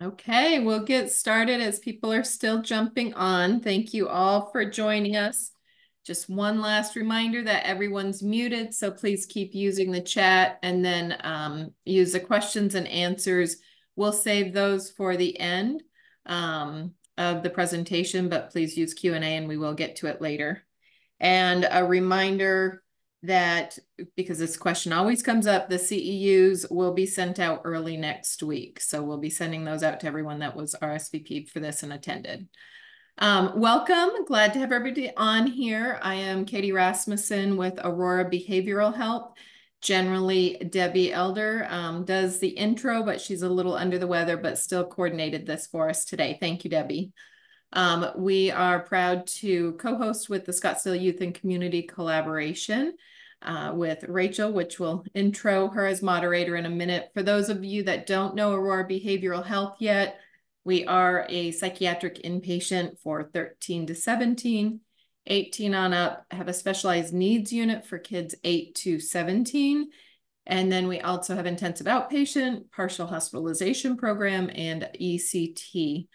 Okay, we'll get started as people are still jumping on. Thank you all for joining us. Just one last reminder that everyone's muted, so please keep using the chat and then use the questions and answers. We'll save those for the end of the presentation, but please use Q&A and we will get to it later. And a reminder that, because this question always comes up, the CEUs will be sent out early next week. So we'll be sending those out to everyone that was RSVP'd for this and attended. Welcome, glad to have everybody on here. I am Katie Rasmussen with Aurora Behavioral Health. Generally, Debbie Elder does the intro, but she's a little under the weather, but still coordinated this for us today. Thank you, Debbie. We are proud to co-host with the Scottsdale Youth and Community Collaboration with Rachel, which will intro her as moderator in a minute. For those of you that don't know Aurora Behavioral Health yet, we are a psychiatric inpatient for 13 to 17, 18 on up, have a specialized needs unit for kids 8 to 17. And then we also have intensive outpatient, partial hospitalization program, and ECT.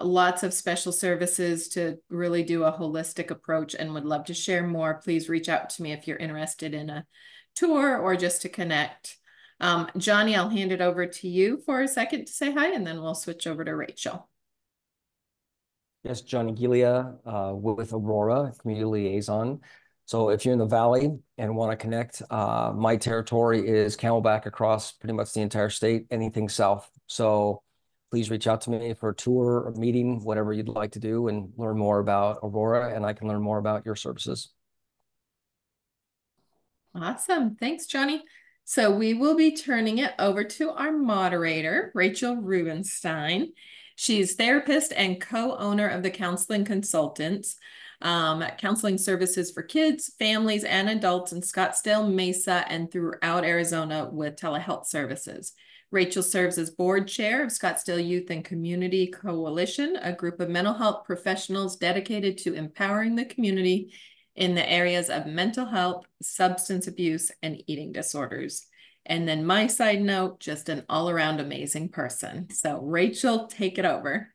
Lots of special services to really do a holistic approach, and would love to share more. Please reach out to me if you're interested in a tour or just to connect. Johnny, I'll hand it over to you for a second to say hi, and then we'll switch over to Rachel. Yes, Johnny Gilia with Aurora, Community Liaison. So if you're in the Valley and want to connect, my territory is Camelback across pretty much the entire state, anything south. So please reach out to me for a tour or meeting, whatever you'd like to do, and learn more about Aurora, and I can learn more about your services. Awesome. Thanks, Johnny. So we will be turning it over to our moderator, Rachel Rubenstein. She's therapist and co-owner of the Counseling Consultants, counseling services for kids, families, and adults in Scottsdale, Mesa, and throughout Arizona with telehealth services. Rachel serves as board chair of Scottsdale Youth and Community Coalition, a group of mental health professionals dedicated to empowering the community in the areas of mental health, substance abuse, and eating disorders. And then my side note, just an all-around amazing person. So Rachel, take it over.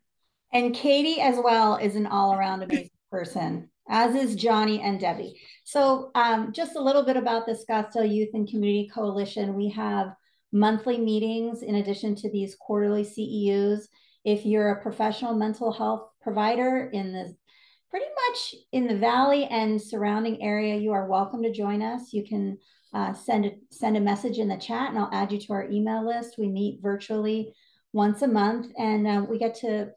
And Katie as well is an all-around amazing person, as is Johnny and Debbie. So just a little bit about the Scottsdale Youth and Community Coalition. We have monthly meetings in addition to these quarterly CEUs. If you're a professional mental health provider in the pretty much in the Valley and surrounding area, you are welcome to join us. You can send a message in the chat and I'll add you to our email list. We meet virtually once a month, and we get to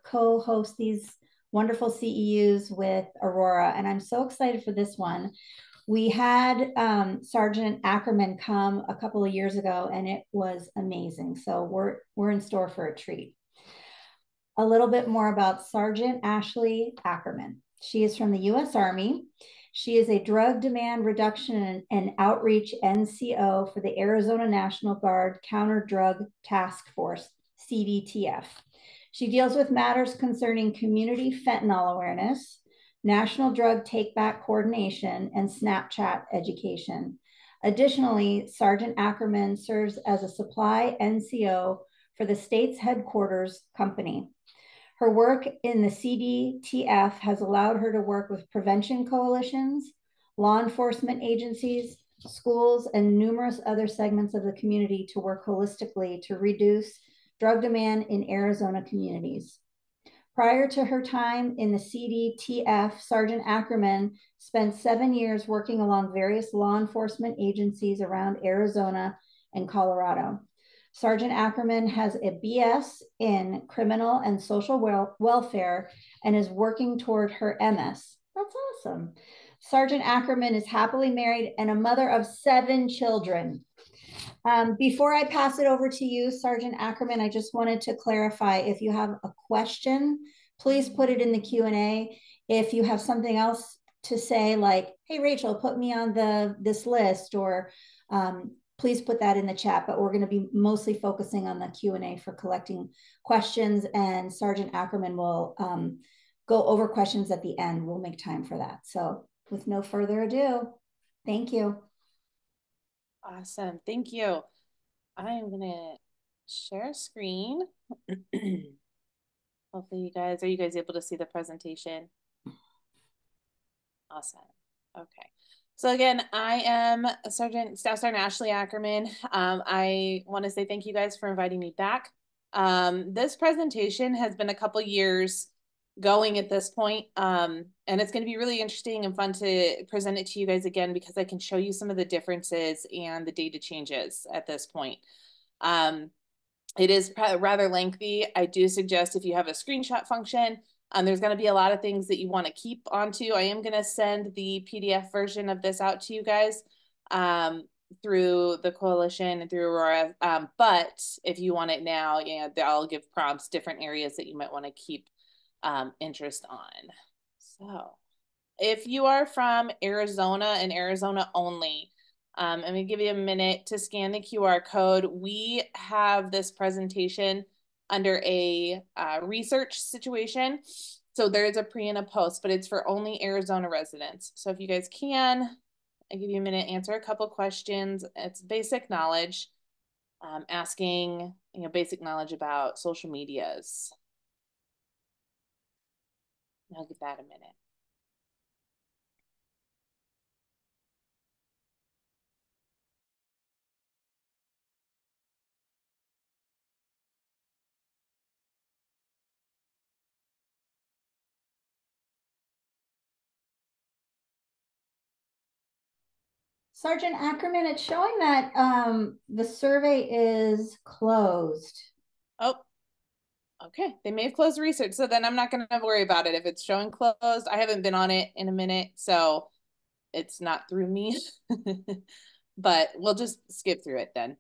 co-host these wonderful CEUs with Aurora. And I'm so excited for this one. We had Sergeant Ackerman come a couple of years ago, and it was amazing. So we're in store for a treat. A little bit more about Sergeant Ashley Ackerman. She is from the U.S. Army. She is a drug demand reduction and outreach NCO for the Arizona National Guard Counter Drug Task Force, CDTF. She deals with matters concerning community fentanyl awareness, national drug take-back coordination, and Snapchat education. Additionally, Sergeant Ackerman serves as a supply NCO for the state's headquarters company. Her work in the CDTF has allowed her to work with prevention coalitions, law enforcement agencies, schools, and numerous other segments of the community to work holistically to reduce drug demand in Arizona communities. Prior to her time in the CDTF, Sergeant Ackerman spent 7 years working along various law enforcement agencies around Arizona and Colorado. Sergeant Ackerman has a BS in criminal and social welfare and is working toward her MS. That's awesome. Sergeant Ackerman is happily married and a mother of 7 children. Before I pass it over to you, Sergeant Ackerman, I just wanted to clarify, if you have a question, please put it in the Q&A. If you have something else to say, like, hey, Rachel, put me on this list, or please put that in the chat, but we're going to be mostly focusing on the Q&A for collecting questions, and Sergeant Ackerman will go over questions at the end. We'll make time for that. So with no further ado, thank you. Awesome. Thank you. I am going to share screen. Hopefully are you guys able to see the presentation? Awesome. Okay. So again, I am Staff Sergeant Ashley Ackerman. I want to say thank you guys for inviting me back. This presentation has been a couple years going at this point, and it's going to be really interesting and fun to present it to you guys again because I can show you some of the differences and the data changes at this point. It is rather lengthy. I do suggest if you have a screenshot function, there's going to be a lot of things that you want to keep onto. I am going to send the PDF version of this out to you guys through the coalition and through Aurora. But if you want it now, yeah, I'll give prompts, different areas that you might want to keep interest on. So if you are from Arizona and Arizona only, I'm going to give you a minute to scan the QR code. We have this presentation under a research situation. So there's a pre and a post, but it's for only Arizona residents. So if you guys can, I give you a minute, answer a couple questions. It's basic knowledge, asking basic knowledge about social medias. I'll give that a minute. Sergeant Ackerman, it's showing that the survey is closed. Oh, okay. They may have closed research, so then I'm not going to worry about it. If it's showing closed, I haven't been on it in a minute, so it's not through me. But we'll just skip through it then.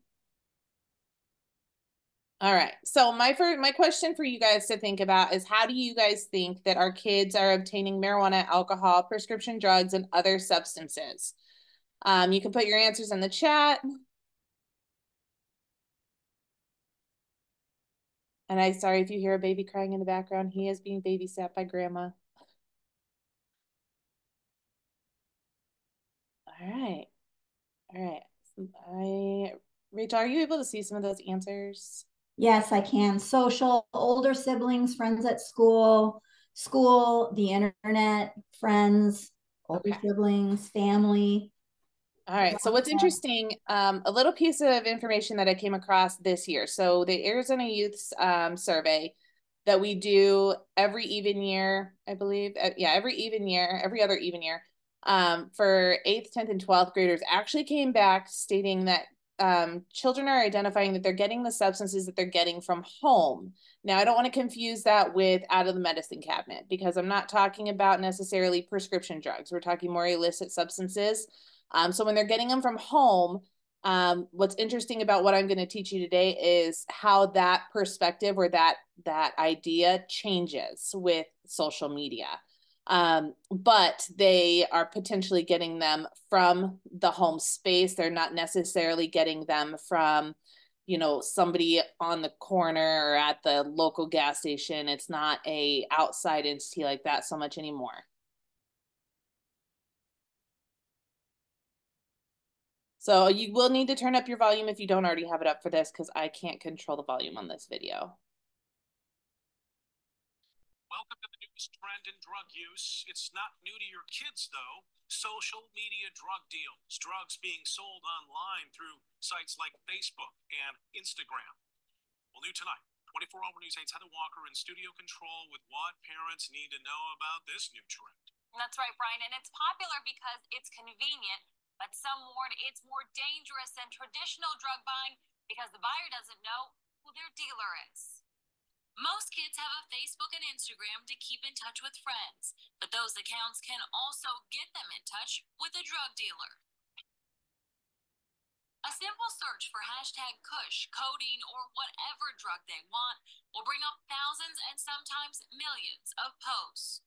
All right. So my question for you guys to think about is, how do you guys think that our kids are obtaining marijuana, alcohol, prescription drugs, and other substances? You can put your answers in the chat. And I'm sorry if you hear a baby crying in the background. He is being babysat by grandma. All right. All right. Rachel, are you able to see some of those answers? Yes, I can. Social, older siblings, friends at school, the internet, friends, older siblings, family. All right. So what's interesting, a little piece of information that I came across this year. So the Arizona Youth's survey that we do every even year, I believe. Every other even year for 8th, 10th, and 12th graders actually came back stating that children are identifying that they're getting the substances that they're getting from home. Now, I don't want to confuse that with out of the medicine cabinet because I'm not talking about necessarily prescription drugs. We're talking more illicit substances. So when they're getting them from home, what's interesting about what I'm going to teach you today is how that perspective or that idea changes with social media. But they are potentially getting them from the home space. They're not necessarily getting them from, somebody on the corner or at the local gas station. It's not a outside entity like that so much anymore. So you will need to turn up your volume if you don't already have it up for this, because I can't control the volume on this video. Welcome to the newest trend in drug use. It's not new to your kids, though. Social media drug deals. Drugs being sold online through sites like Facebook and Instagram. Well, new tonight, 24 Hour News 8's Heather Walker in studio control with what parents need to know about this new trend. That's right, Brian, and it's popular because it's convenient, but some warn it's more dangerous than traditional drug buying because the buyer doesn't know who their dealer is. Most kids have a Facebook and Instagram to keep in touch with friends, but those accounts can also get them in touch with a drug dealer. A simple search for #Kush, codeine, or whatever drug they want will bring up thousands and sometimes millions of posts.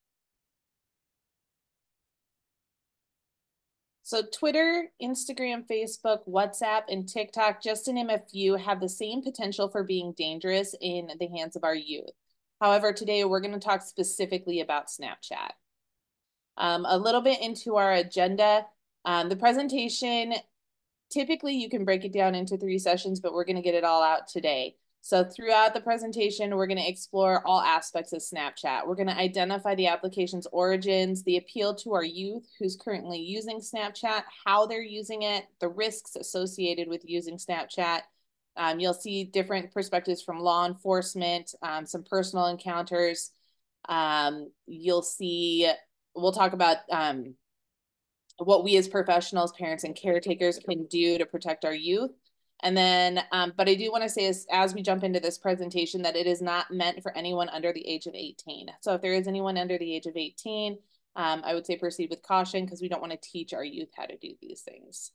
So Twitter, Instagram, Facebook, WhatsApp, and TikTok, just to name a few, have the same potential for being dangerous in the hands of our youth. However, today we're going to talk specifically about Snapchat. A little bit into our agenda. The presentation, typically you can break it down into 3 sessions, but we're going to get it all out today. So throughout the presentation, we're going to explore all aspects of Snapchat. We're going to identify the application's origins, the appeal to our youth who's currently using Snapchat, how they're using it, the risks associated with using Snapchat. You'll see different perspectives from law enforcement, some personal encounters. You'll see, we'll talk about what we as professionals, parents, and caretakers can do to protect our youth. And then, but I do want to say as we jump into this presentation that it is not meant for anyone under the age of 18. So if there is anyone under the age of 18, I would say proceed with caution because we don't want to teach our youth how to do these things.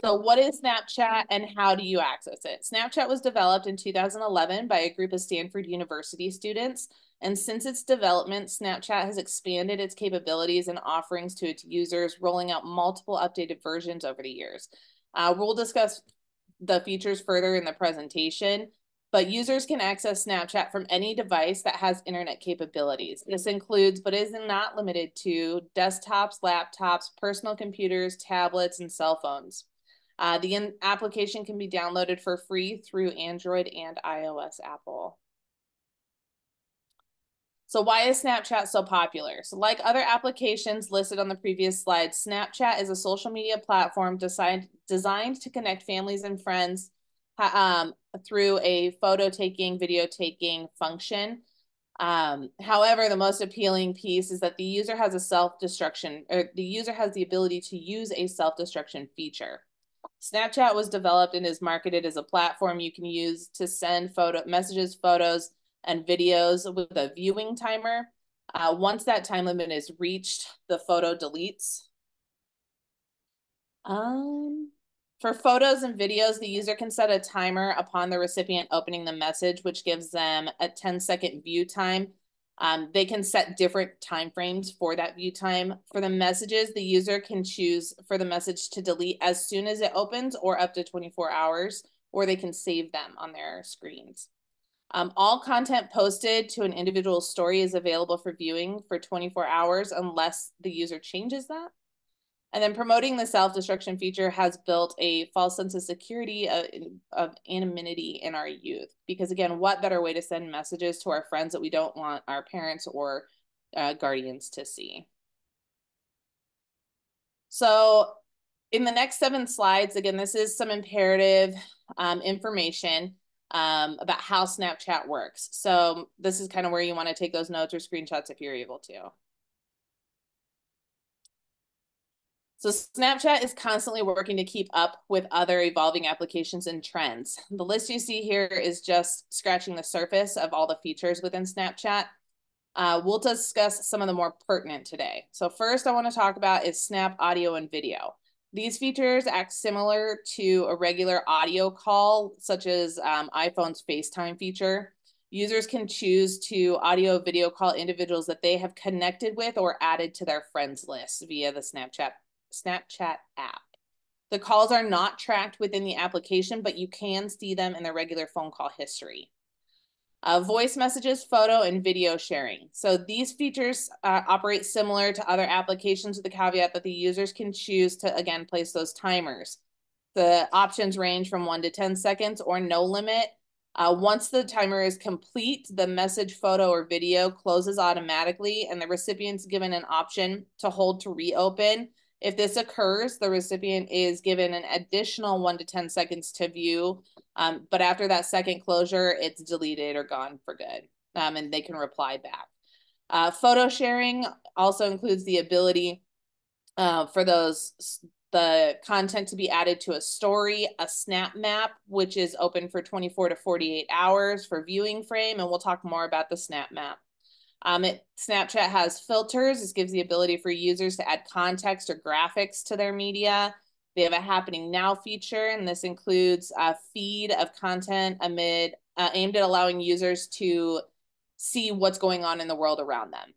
So what is Snapchat and how do you access it? Snapchat was developed in 2011 by a group of Stanford University students. And since its development, Snapchat has expanded its capabilities and offerings to its users, rolling out multiple updated versions over the years. We'll discuss the features further in the presentation, but users can access Snapchat from any device that has internet capabilities. This includes, but is not limited to, desktops, laptops, personal computers, tablets, and cell phones. The application can be downloaded for free through Android and iOS Apple. So why is Snapchat so popular? So like other applications listed on the previous slide, Snapchat is a social media platform designed to connect families and friends through a photo taking, video taking function. However, the most appealing piece is that the user has the ability to use a self-destruction feature. Snapchat was developed and is marketed as a platform you can use to send messages, photos, and videos with a viewing timer. Once that time limit is reached, the photo deletes. For photos and videos, the user can set a timer upon the recipient opening the message, which gives them a 10-second view time. They can set different time frames for that view time. For the messages, the user can choose for the message to delete as soon as it opens or up to 24 hours, or they can save them on their screens. All content posted to an individual story is available for viewing for 24 hours unless the user changes that. And then promoting the self-destruction feature has built a false sense of security of anonymity in our youth. Because again, what better way to send messages to our friends that we don't want our parents or guardians to see? So in the next 7 slides, again, this is some imperative information about how Snapchat works. So this is kind of where you want to take those notes or screenshots if you're able to. So Snapchat is constantly working to keep up with other evolving applications and trends. The list you see here is just scratching the surface of all the features within Snapchat. We'll discuss some of the more pertinent today. So first I want to talk about is Snap Audio and Video. These features act similar to a regular audio call, such as iPhone's FaceTime feature. Users can choose to audio video call individuals that they have connected with or added to their friends list via the Snapchat app. The calls are not tracked within the application, but you can see them in the regular phone call history. Voice messages, photo, and video sharing. So these features operate similar to other applications with the caveat that the users can choose to, again, place those timers. The options range from 1 to 10 seconds or no limit. Once the timer is complete, the message, photo, or video closes automatically, and the recipient's given an option to hold to reopen. If this occurs, the recipient is given an additional 1 to 10 seconds to view, but after that second closure, it's deleted or gone for good, and they can reply back. Photo sharing also includes the ability for the content to be added to a story, a snap map, which is open for 24 to 48 hours for viewing frame, and we'll talk more about the snap map. Snapchat has filters. This gives the ability for users to add context or graphics to their media. They have a Happening Now feature, and this includes a feed of content aimed at allowing users to see what's going on in the world around them.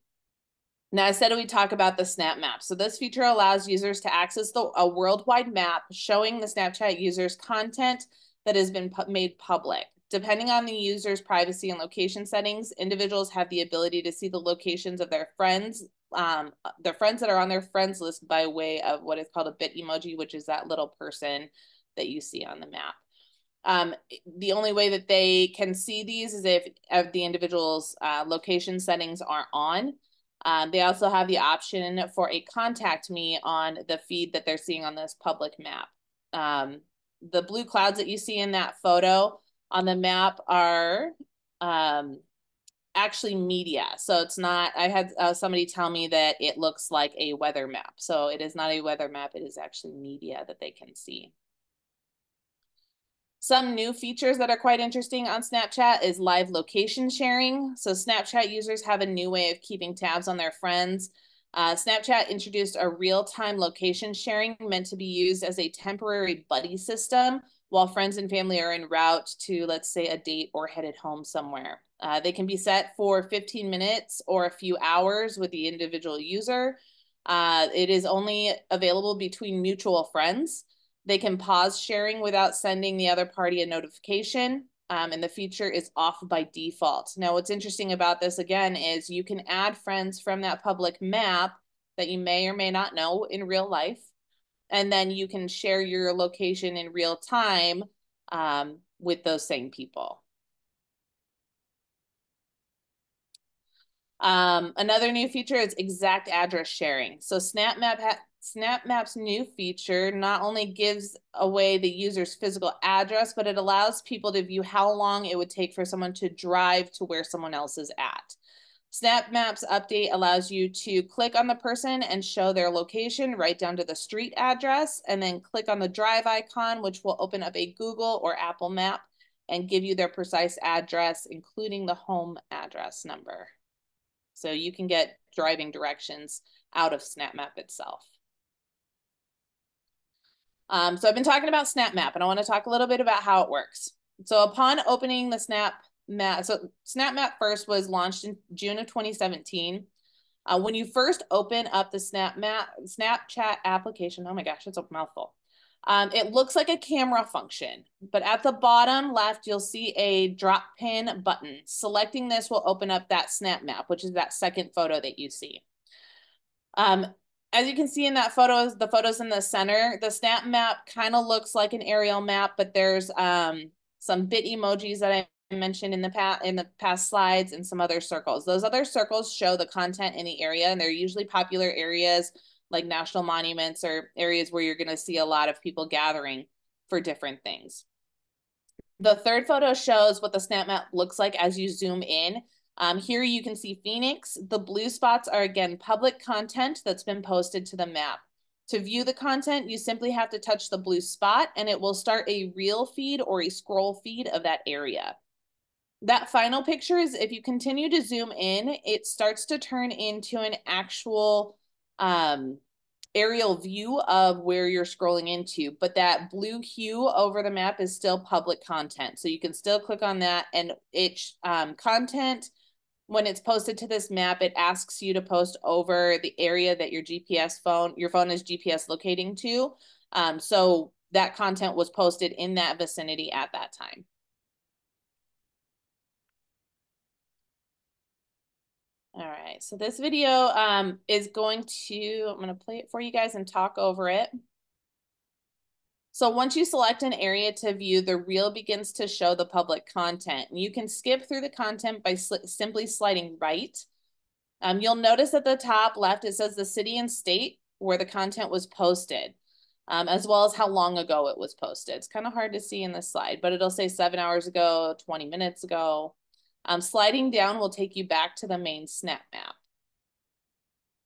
Now, I said we talk about the Snap Map. So this feature allows users to access a worldwide map showing the Snapchat users content that has been made public. Depending on the user's privacy and location settings, individuals have the ability to see the locations of their friends that are on their friends list by way of what is called a bit emoji, which is that little person that you see on the map. The only way that they can see these is if the individual's location settings are on. They also have the option for a contact me on the feed that they're seeing on this public map. The blue clouds that you see in that photo on the map are actually media. So it's not, I had somebody tell me that it looks like a weather map. So it is not a weather map. It is actually media that they can see. Some new features that are quite interesting on Snapchat is live location sharing. So Snapchat users have a new way of keeping tabs on their friends. Snapchat introduced a real-time location sharing meant to be used as a temporary buddy system while friends and family are en route to, let's say, a date or headed home somewhere. They can be set for 15 minutes or a few hours with the individual user. It is only available between mutual friends. They can pause sharing without sending the other party a notification, and the feature is off by default. Now, what's interesting about this, again, is you can add friends from that public map that you may or may not know in real life, and then you can share your location in real time with those same people. Another new feature is exact address sharing. So SnapMap's new feature not only gives away the user's physical address, but it allows people to view how long it would take for someone to drive to where someone else is at. SnapMap's update allows you to click on the person and show their location right down to the street address, and then click on the drive icon, which will open up a Google or Apple map and give you their precise address, including the home address number. So you can get driving directions out of SnapMap itself. So I've been talking about SnapMap, and I want to talk a little bit about how it works. So upon opening the SnapMap, so SnapMap first was launched in June of 2017. When you first open up the Snapchat application, oh my gosh, it's a mouthful. It looks like a camera function, but at the bottom left, you'll see a drop pin button. Selecting this will open up that SnapMap, which is that second photo that you see. As you can see in that photo, the photos in the center, the SnapMap kind of looks like an aerial map, but there's some bit emojis that I mentioned in the past slides and some other circles. Those other circles show the content in the area, and they're usually popular areas like national monuments or areas where you're going to see a lot of people gathering for different things. The third photo shows what the SnapMap looks like as you zoom in. Here you can see Phoenix. The blue spots are, again, public content that's been posted to the map. To view the content, you simply have to touch the blue spot and it will start a reel feed or a scroll feed of that area. That final picture is, if you continue to zoom in, it starts to turn into an actual aerial view of where you're scrolling into, but that blue hue over the map is still public content. So you can still click on that, and it's content, when it's posted to this map, it asks you to post over the area that your phone is GPS locating to. So that content was posted in that vicinity at that time. All right, so this video is going to, I'm going to play it for you guys and talk over it. So once you select an area to view, the reel begins to show the public content. You can skip through the content by simply sliding right. You'll notice at the top left, it says the city and state where the content was posted, as well as how long ago it was posted. It's kind of hard to see in this slide, but it'll say 7 hours ago, 20 minutes ago. Sliding down will take you back to the main SnapMap.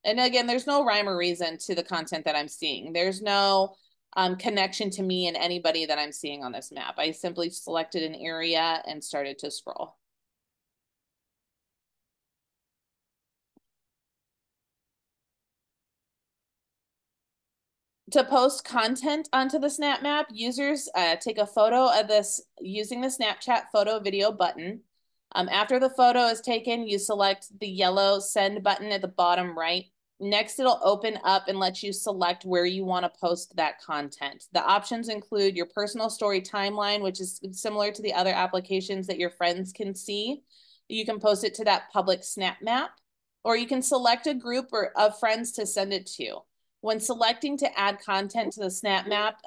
And again, there's no rhyme or reason to the content that I'm seeing. There's no connection to me and anybody that I'm seeing on this map. I simply selected an area and started to scroll. To post content onto the SnapMap, users take a photo of this using the Snapchat photo video button. After the photo is taken, you select the yellow send button at the bottom right. Next, it'll open up and let you select where you want to post that content. The options include your personal story timeline, which is similar to the other applications that your friends can see. You can post it to that public SnapMap, or you can select a group of friends to send it to. When selecting to add content to the Snap Map,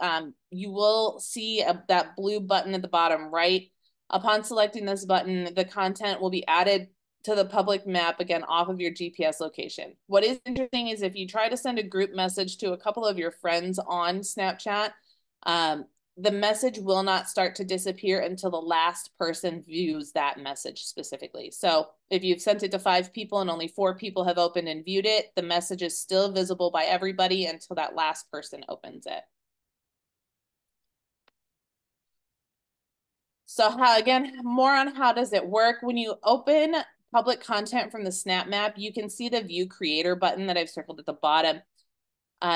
you will see that blue button at the bottom right. Upon selecting this button, the content will be added to the public map again off of your GPS location. What is interesting is if you try to send a group message to a couple of your friends on Snapchat, the message will not start to disappear until the last person views that message specifically. So if you've sent it to 5 people and only 4 people have opened and viewed it, the message is still visible by everybody until that last person opens it. So again, more on how does it work. When you open public content from the Snap Map, you can see the View Creator button that I've circled at the bottom.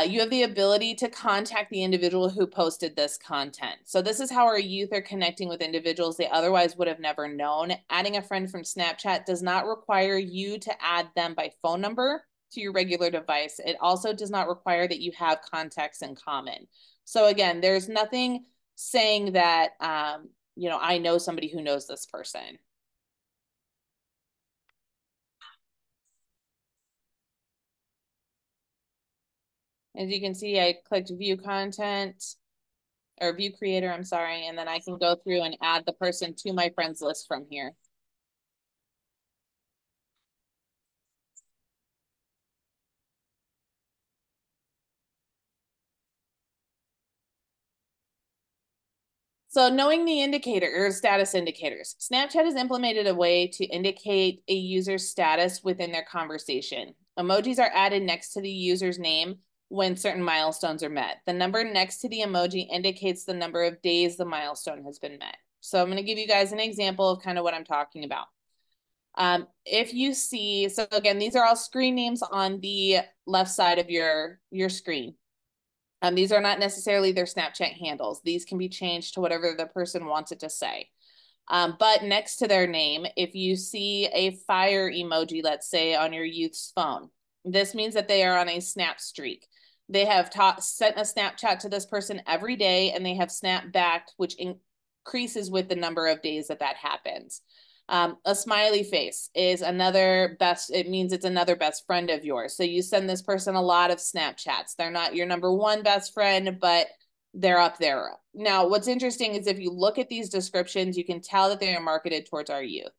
You have the ability to contact the individual who posted this content. So this is how our youth are connecting with individuals they otherwise would have never known. Adding a friend from Snapchat does not require you to add them by phone number to your regular device. It also does not require that you have contacts in common. So again, there's nothing saying that, you know, I know somebody who knows this person. As you can see, I clicked view content or view creator, I'm sorry, and then I can go through and add the person to my friends list from here. So knowing the indicator or status indicators, Snapchat has implemented a way to indicate a user's status within their conversation. Emojis are added next to the user's name when certain milestones are met. The number next to the emoji indicates the number of days the milestone has been met. So I'm going to give you guys an example of kind of what I'm talking about. If you see, so again, these are all screen names on the left side of your screen. These are not necessarily their Snapchat handles. These can be changed to whatever the person wants it to say. But next to their name, if you see a fire emoji, let's say on your youth's phone, this means that they are on a snap streak. They have sent a Snapchat to this person every day, and they have snapped back, which increases with the number of days that happens. A smiley face is another it means it's another best friend of yours. So you send this person a lot of Snapchats. They're not your number 1 best friend, but they're up there. Now, what's interesting is if you look at these descriptions, you can tell that they are marketed towards our youth.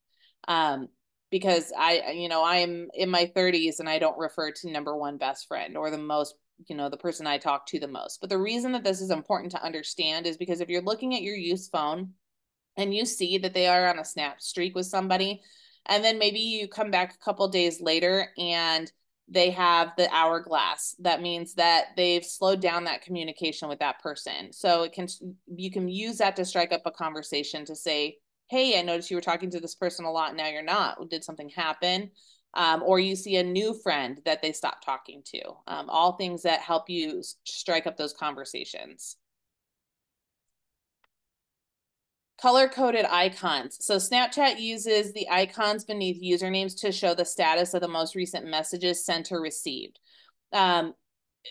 Because I'm in my 30s and I don't refer to number 1 best friend or the most, the person I talk to the most. But the reason that this is important to understand is because if you're looking at your youth's phone, and you see that they are on a snap streak with somebody, and then maybe you come back a couple days later and they have the hourglass, that means that they've slowed down that communication with that person. So you can use that to strike up a conversation to say, hey, I noticed you were talking to this person a lot, now you're not. Did something happen? Or you see a new friend that they stopped talking to. All things that help you strike up those conversations. Color-coded icons. So Snapchat uses the icons beneath usernames to show the status of the most recent messages sent or received.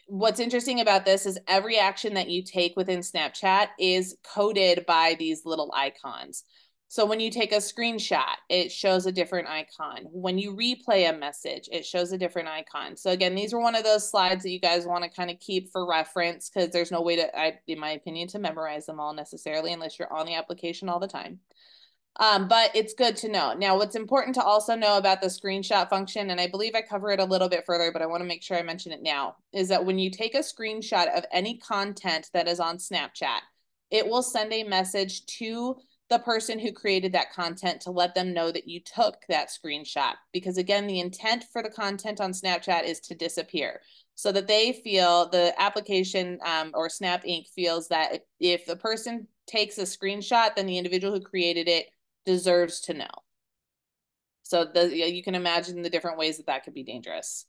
What's interesting about this is every action that you take within Snapchat is coded by these little icons. So when you take a screenshot, it shows a different icon. When you replay a message, it shows a different icon. So again, these are one of those slides that you guys want to kind of keep for reference because there's no way to, in my opinion, to memorize them all necessarily unless you're on the application all the time. But it's good to know. Now, what's important to also know about the screenshot function, and I believe I cover it a little bit further, but I want to make sure I mention it now, is that when you take a screenshot of any content that is on Snapchat, it will send a message to the person who created that content to let them know that you took that screenshot. Because again, the intent for the content on Snapchat is to disappear so that they feel the application or Snap Inc. feels that if the person takes a screenshot, then the individual who created it deserves to know. So you can imagine the different ways that could be dangerous.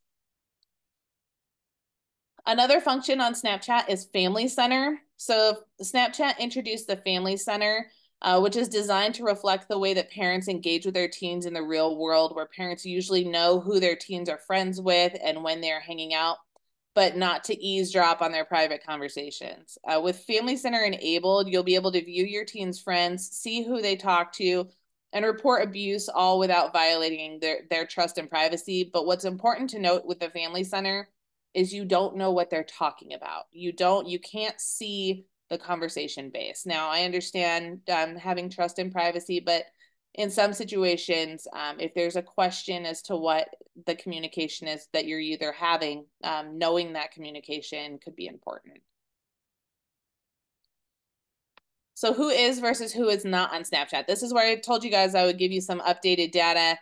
Another function on Snapchat is Family Center. So Snapchat introduced the Family Center, which is designed to reflect the way that parents engage with their teens in the real world, where parents usually know who their teens are friends with and when they're hanging out, but not to eavesdrop on their private conversations. With Family Center enabled, you'll be able to view your teens' friends, see who they talk to, and report abuse, all without violating their trust and privacy. But what's important to note with the Family Center is you don't know what they're talking about. You can't see the conversation base. Now, I understand having trust and privacy, but in some situations, if there's a question as to what the communication is that you're either having, knowing that communication could be important. So who is versus who is not on Snapchat? This is where I told you guys I would give you some updated data.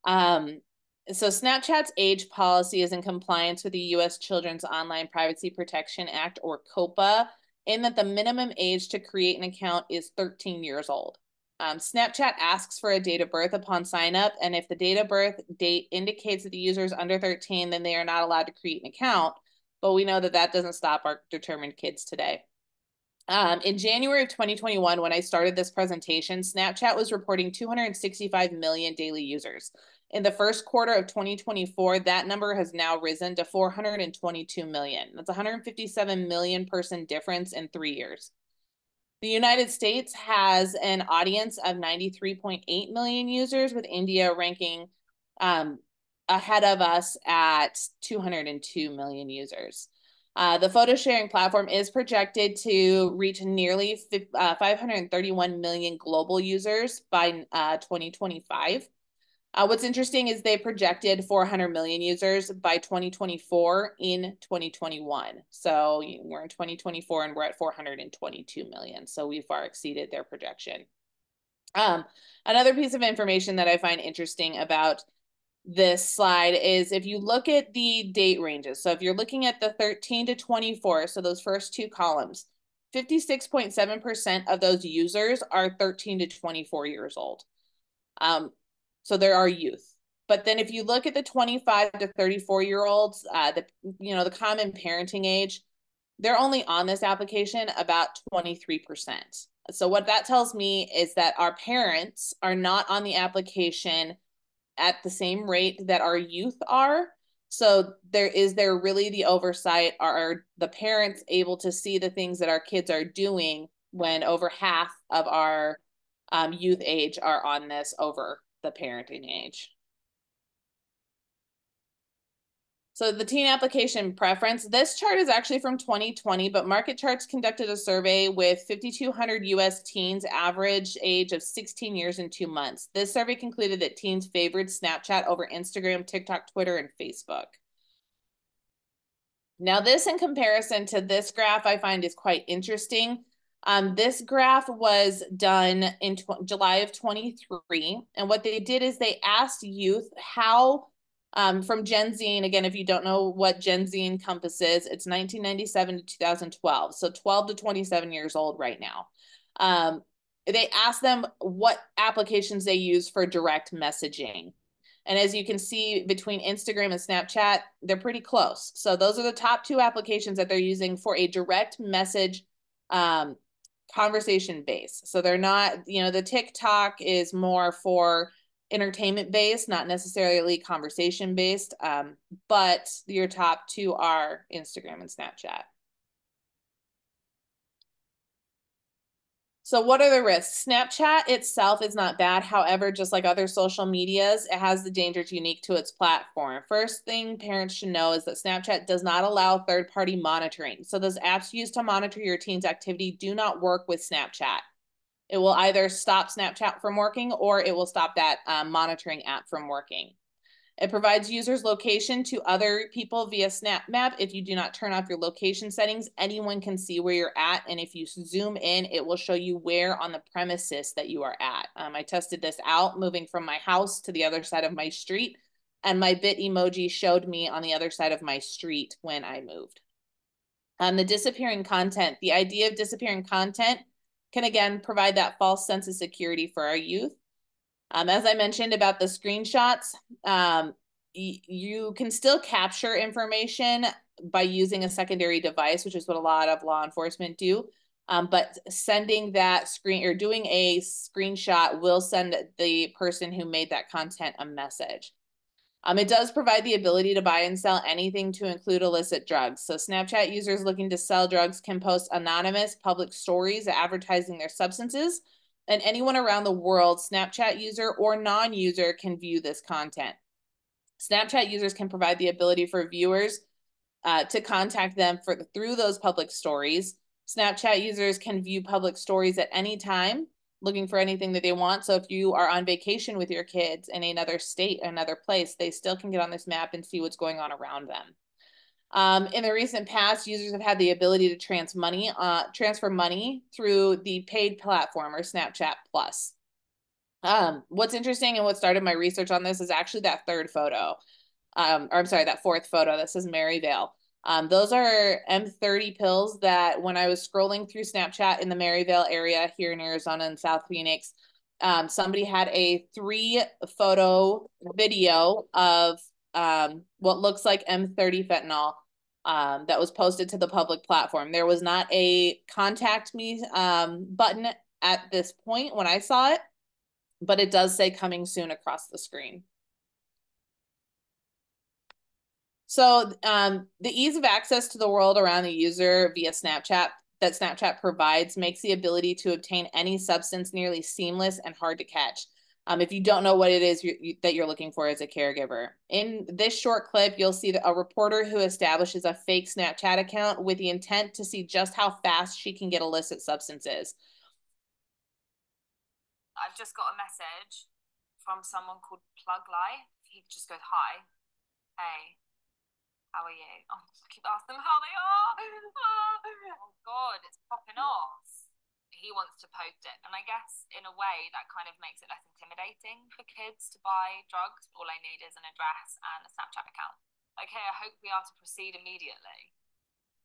So Snapchat's age policy is in compliance with the U.S. Children's Online Privacy Protection Act, or COPPA, in that the minimum age to create an account is 13 years old. Snapchat asks for a date of birth upon sign up, and if the date of birth date indicates that the user is under 13, then they are not allowed to create an account. But we know that that doesn't stop our determined kids today. In January of 2021, when I started this presentation, Snapchat was reporting 265 million daily users. In the first quarter of 2024, that number has now risen to 422 million. That's 157 million person difference in 3 years. The United States has an audience of 93.8 million users, with India ranking ahead of us at 202 million users. The photo sharing platform is projected to reach nearly 531 million global users by 2025. What's interesting is they projected 400 million users by 2024 in 2021. So we're in 2024 and we're at 422 million. So we far exceeded their projection. Another piece of information that I find interesting about this slide is if you look at the date ranges. So if you're looking at the 13 to 24, so those first two columns, 56.7% of those users are 13 to 24 years old. So there are youth. But then if you look at the 25 to 34-year-olds, the common parenting age, they're only on this application about 23%. So what that tells me is that our parents are not on the application at the same rate that our youth are. So is there really the oversight? Are the parents able to see the things that our kids are doing when over half of our youth age are on this over the parenting age? So the teen application preference, this chart is actually from 2020, but Market Charts conducted a survey with 5,200 US teens, average age of 16 years and 2 months. This survey concluded that teens favored Snapchat over Instagram, TikTok, Twitter, and Facebook. Now this, in comparison to this graph, I find is quite interesting. This graph was done in July of 23. And what they did is they asked youth how, from Gen Z, and again, if you don't know what Gen Z encompasses, it's 1997 to 2012. So 12 to 27 years old right now. They asked them what applications they use for direct messaging. And as you can see, between Instagram and Snapchat, they're pretty close. So those are the top two applications that they're using for a direct message conversation base. So they're not, the TikTok is more for entertainment based, not necessarily conversation based, but your top two are Instagram and Snapchat. So what are the risks? Snapchat itself is not bad. However, just like other social medias, it has the dangers unique to its platform. First thing parents should know is that Snapchat does not allow third-party monitoring. So those apps used to monitor your teen's activity do not work with Snapchat. It will either stop Snapchat from working or it will stop that monitoring app from working. It provides users location to other people via Snap Map. If you do not turn off your location settings, anyone can see where you're at. And if you zoom in, it will show you where on the premises that you are at. I tested this out moving from my house to the other side of my street, and my bit emoji showed me on the other side of my street when I moved. The disappearing content, the idea of disappearing content can again provide that false sense of security for our youth. As I mentioned about the screenshots, you can still capture information by using a secondary device, which is what a lot of law enforcement do. But sending that screen or doing a screenshot will send the person who made that content a message. It does provide the ability to buy and sell anything to include illicit drugs. So Snapchat users looking to sell drugs can post anonymous public stories advertising their substances. And anyone around the world, Snapchat user or non-user, can view this content. Snapchat users can provide the ability for viewers to contact them through those public stories. Snapchat users can view public stories at any time, looking for anything that they want. So if you are on vacation with your kids in another state, another place, they still can get on this map and see what's going on around them. In the recent past, users have had the ability to transfer money through the paid platform or Snapchat Plus. What's interesting and what started my research on this is actually that third photo. That fourth photo that says Maryvale. Those are M30 pills that when I was scrolling through Snapchat in the Maryvale area here in Arizona and South Phoenix, somebody had a 3-photo video of what looks like M30 fentanyl that was posted to the public platform. There was not a contact me button at this point when I saw it, but it does say coming soon across the screen. So the ease of access to the world around the user via Snapchat that Snapchat provides makes the ability to obtain any substance nearly seamless and hard to catch. If you don't know what it is that you're looking for as a caregiver. In this short clip, you'll see a reporter who establishes a fake Snapchat account with the intent to see just how fast she can get illicit substances. I've just got a message from someone called Plug Life. He just goes, "Hi, hey, how are you?" Oh, I keep asking them how they are. Oh God, it's popping off. He wants to post it, and I guess in a way that kind of makes it less intimidating for kids to buy drugs. All I need is an address and a Snapchat account. Okay, I hope we are to proceed immediately.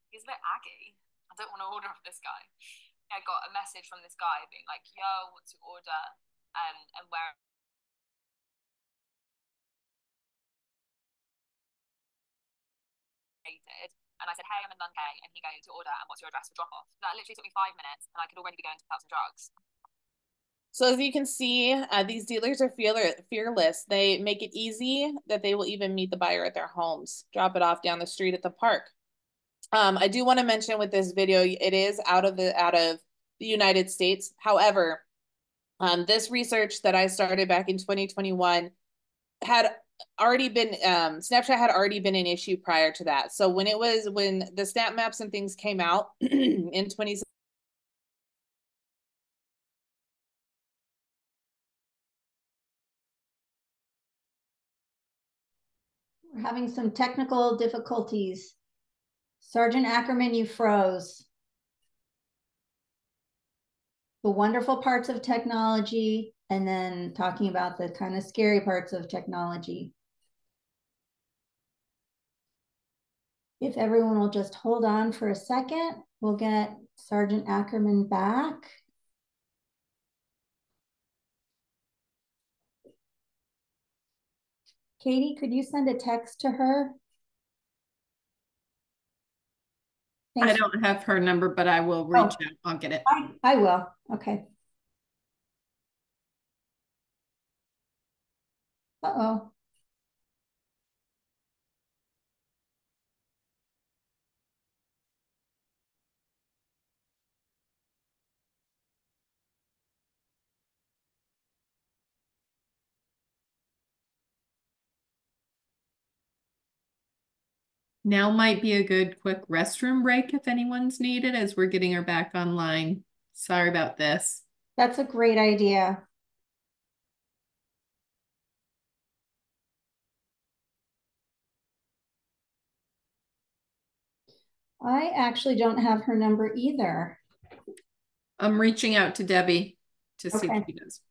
He's a bit aggy. I don't want to order off this guy. I got a message from this guy being like, "Yo, what's your order?" And where. And I said, "Hey, I'm in London," and he goes, "Your order, and what's your address for drop off?" That literally took me 5 minutes, and I could already be going to pick up some drugs. So as you can see, these dealers are fearless. They make it easy that they will even meet the buyer at their homes, drop it off down the street at the park. I do want to mention with this video, it is out of the United States. However, this research that I started back in 2021 had already been, Snapchat had already been an issue prior to that. So when the Snap Maps and things came out in 2017, We're having some technical difficulties. Sergeant Ackerman, you froze. The wonderful parts of technology, and then talking about the kind of scary parts of technology. If everyone will just hold on for a second, we'll get Sergeant Ackerman back. Katie, could you send a text to her? Thanks. I don't have her number, but I will reach out. I'll get it. I will. Okay. Uh-oh. Now might be a good quick restroom break if anyone's needed as we're getting her back online. Sorry about this. That's a great idea. I actually don't have her number either. I'm reaching out to Debbie to see if she does.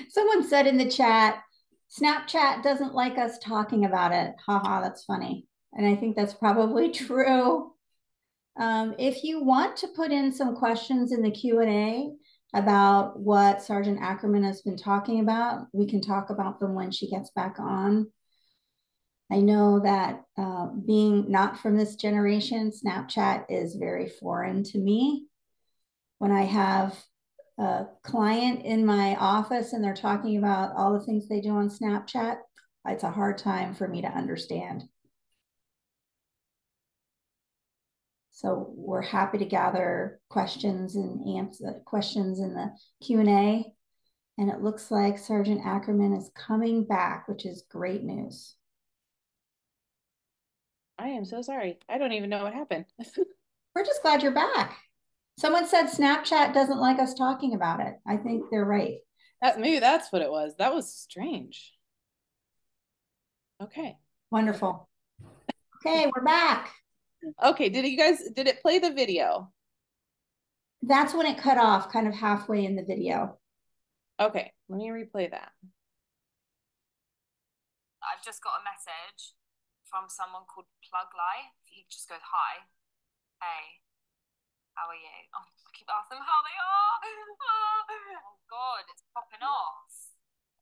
Someone said in the chat, Snapchat doesn't like us talking about it. Haha, that's funny. And I think that's probably true. If you want to put in some questions in the Q&A about what Sergeant Ackerman has been talking about, we can talk about them when she gets back on. I know that being not from this generation, Snapchat is very foreign to me. When I have a client in my office and they're talking about all the things they do on Snapchat, It's a hard time for me to understand. So we're happy to gather questions and answer questions in the Q&A. And it looks like Sergeant Ackerman is coming back, which is great news. I am so sorry. I don't even know what happened. We're just glad you're back. Someone said Snapchat doesn't like us talking about it. I think they're right. Maybe that's what it was. That was strange. Okay. Wonderful. Okay, we're back. Okay, did it play the video? That's when it cut off, kind of halfway in the video. Okay, let me replay that. I've just got a message from someone called Plug Life. He just goes, "Hi, hey, how are you?" Oh, I keep asking them how they are. Oh God, it's popping off.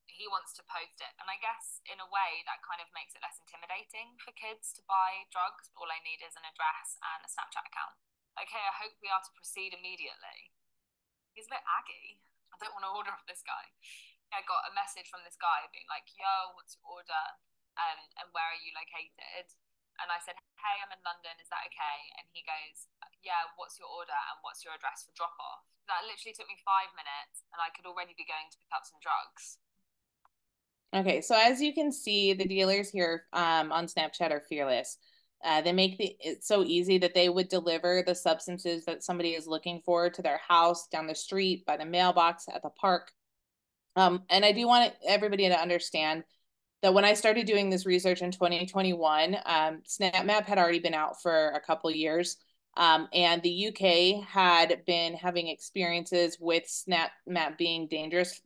He wants to post it, and I guess in a way that kind of makes it less intimidating for kids to buy drugs. All I need is an address and a Snapchat account. Okay, I hope we are to proceed immediately. He's a bit aggy. I don't want to order off this guy. I got a message from this guy being like, "Yo, what's your order? And where are you located?" And I said, "Hey, I'm in London. Is that okay?" And he goes, "Yeah, what's your order and what's your address for drop off?" That literally took me 5 minutes, and I could already be going to pick up some drugs. Okay, so as you can see, the dealers here on Snapchat are fearless. They make it so easy that they would deliver the substances that somebody is looking for to their house, down the street, by the mailbox, at the park. And I do want everybody to understand that when I started doing this research in 2021, SnapMap had already been out for a couple years. And the UK had been having experiences with SnapMap being dangerous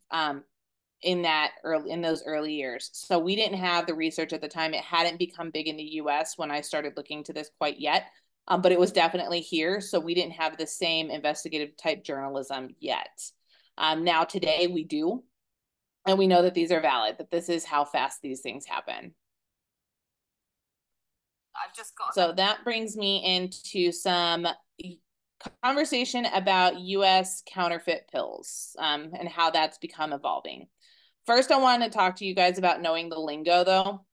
in those early years. So we didn't have the research at the time. It hadn't become big in the US when I started looking to this quite yet, but it was definitely here. So we didn't have the same investigative type journalism yet. Now today we do, and we know that these are valid, that this is how fast these things happen. I've just got. So that brings me into some conversation about US counterfeit pills and how that's become evolving. First, I want to talk to you guys about knowing the lingo, though.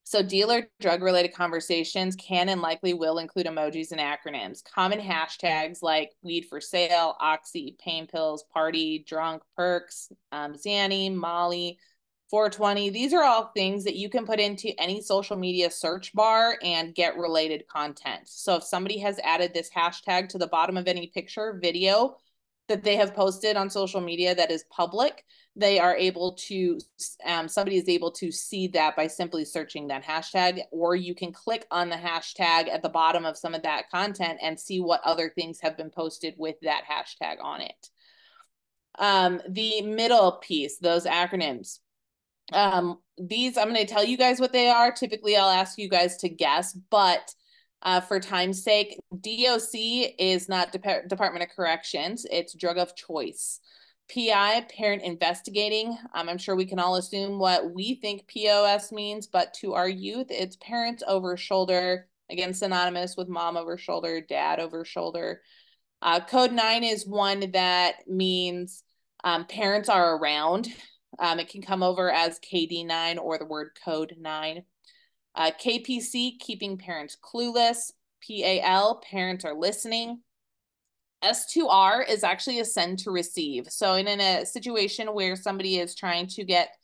So dealer drug-related conversations can and likely will include emojis and acronyms. Common hashtags like weed for sale, oxy, pain pills, party, drunk, perks, Xanny, Molly, 420. These are all things that you can put into any social media search bar and get related content. So if somebody has added this hashtag to the bottom of any picture, video that they have posted on social media that is public, they are able to, somebody is able to see that by simply searching that hashtag, or you can click on the hashtag at the bottom of some of that content and see what other things have been posted with that hashtag on it. The middle piece, those acronyms. These, I'm going to tell you guys what they are. Typically, I'll ask you guys to guess, but for time's sake, DOC is not Department of Corrections. It's drug of choice. PI, parent investigating. I'm sure we can all assume what we think POS means, but to our youth, it's parents over shoulder. Again, synonymous with mom over shoulder, dad over shoulder. Code 9 is one that means parents are around. It can come over as KD9 or the word code 9. KPC, keeping parents clueless. PAL, parents are listening. S2R is actually a send to receive. So in a situation where somebody is trying to get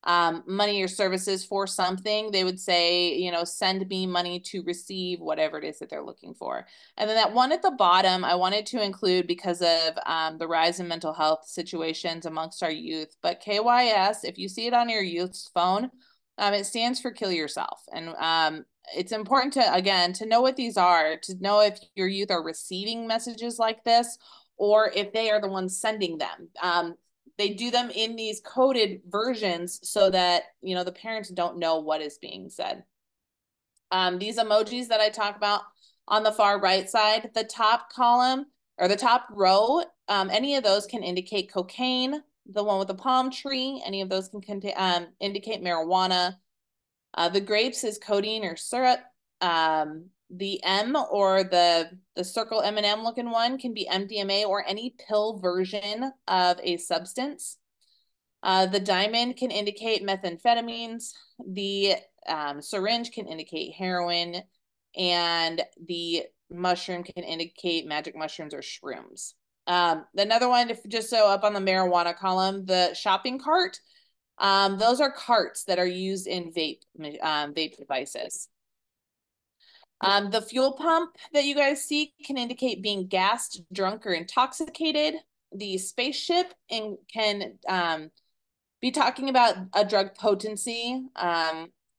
money or services for something, they would say, you know, send me money to receive whatever it is that they're looking for. And then that one at the bottom, I wanted to include because of the rise in mental health situations amongst our youth. But KYS, if you see it on your youth's phone, it stands for kill yourself. And it's important to, again, to know what these are, to know if your youth are receiving messages like this or if they are the ones sending them. They do them in these coded versions so that, you know, the parents don't know what is being said. These emojis that I talk about on the far right side, the top column or the top row, any of those can indicate cocaine. The one with the palm tree, any of those can indicate marijuana. The grapes is codeine or syrup. The M or the circle M&M looking one can be MDMA or any pill version of a substance. The diamond can indicate methamphetamines. The syringe can indicate heroin, and the mushroom can indicate magic mushrooms or shrooms. Another one, just so up on the marijuana column, the shopping cart. Those are carts that are used in vape devices. The fuel pump that you guys see can indicate being gassed, drunk, or intoxicated. The spaceship can be talking about a drug potency.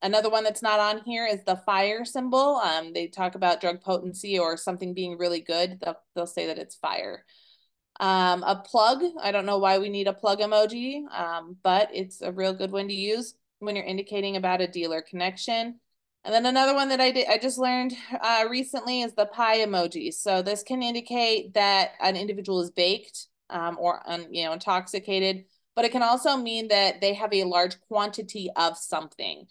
Another one that's not on here is the fire symbol. They talk about drug potency or something being really good. They'll say that it's fire. A plug, I don't know why we need a plug emoji, but it's a real good one to use when you're indicating about a dealer connection. And then another one that I just learned recently is the pie emoji. So this can indicate that an individual is baked or intoxicated, but it can also mean that they have a large quantity of something.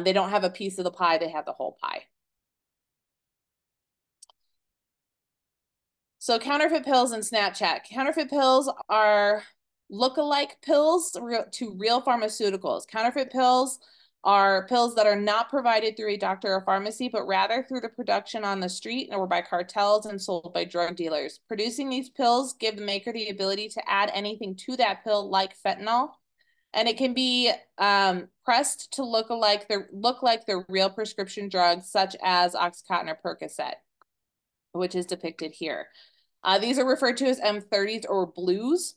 They don't have a piece of the pie, they have the whole pie. So counterfeit pills and Snapchat. Counterfeit pills are look-alike pills to real pharmaceuticals. Counterfeit pills are pills that are not provided through a doctor or pharmacy, but rather through the production on the street or by cartels and sold by drug dealers. Producing these pills give the maker the ability to add anything to that pill, like fentanyl, and it can be pressed to look like the real prescription drugs, such as Oxycontin or Percocet, which is depicted here. These are referred to as M30s or blues.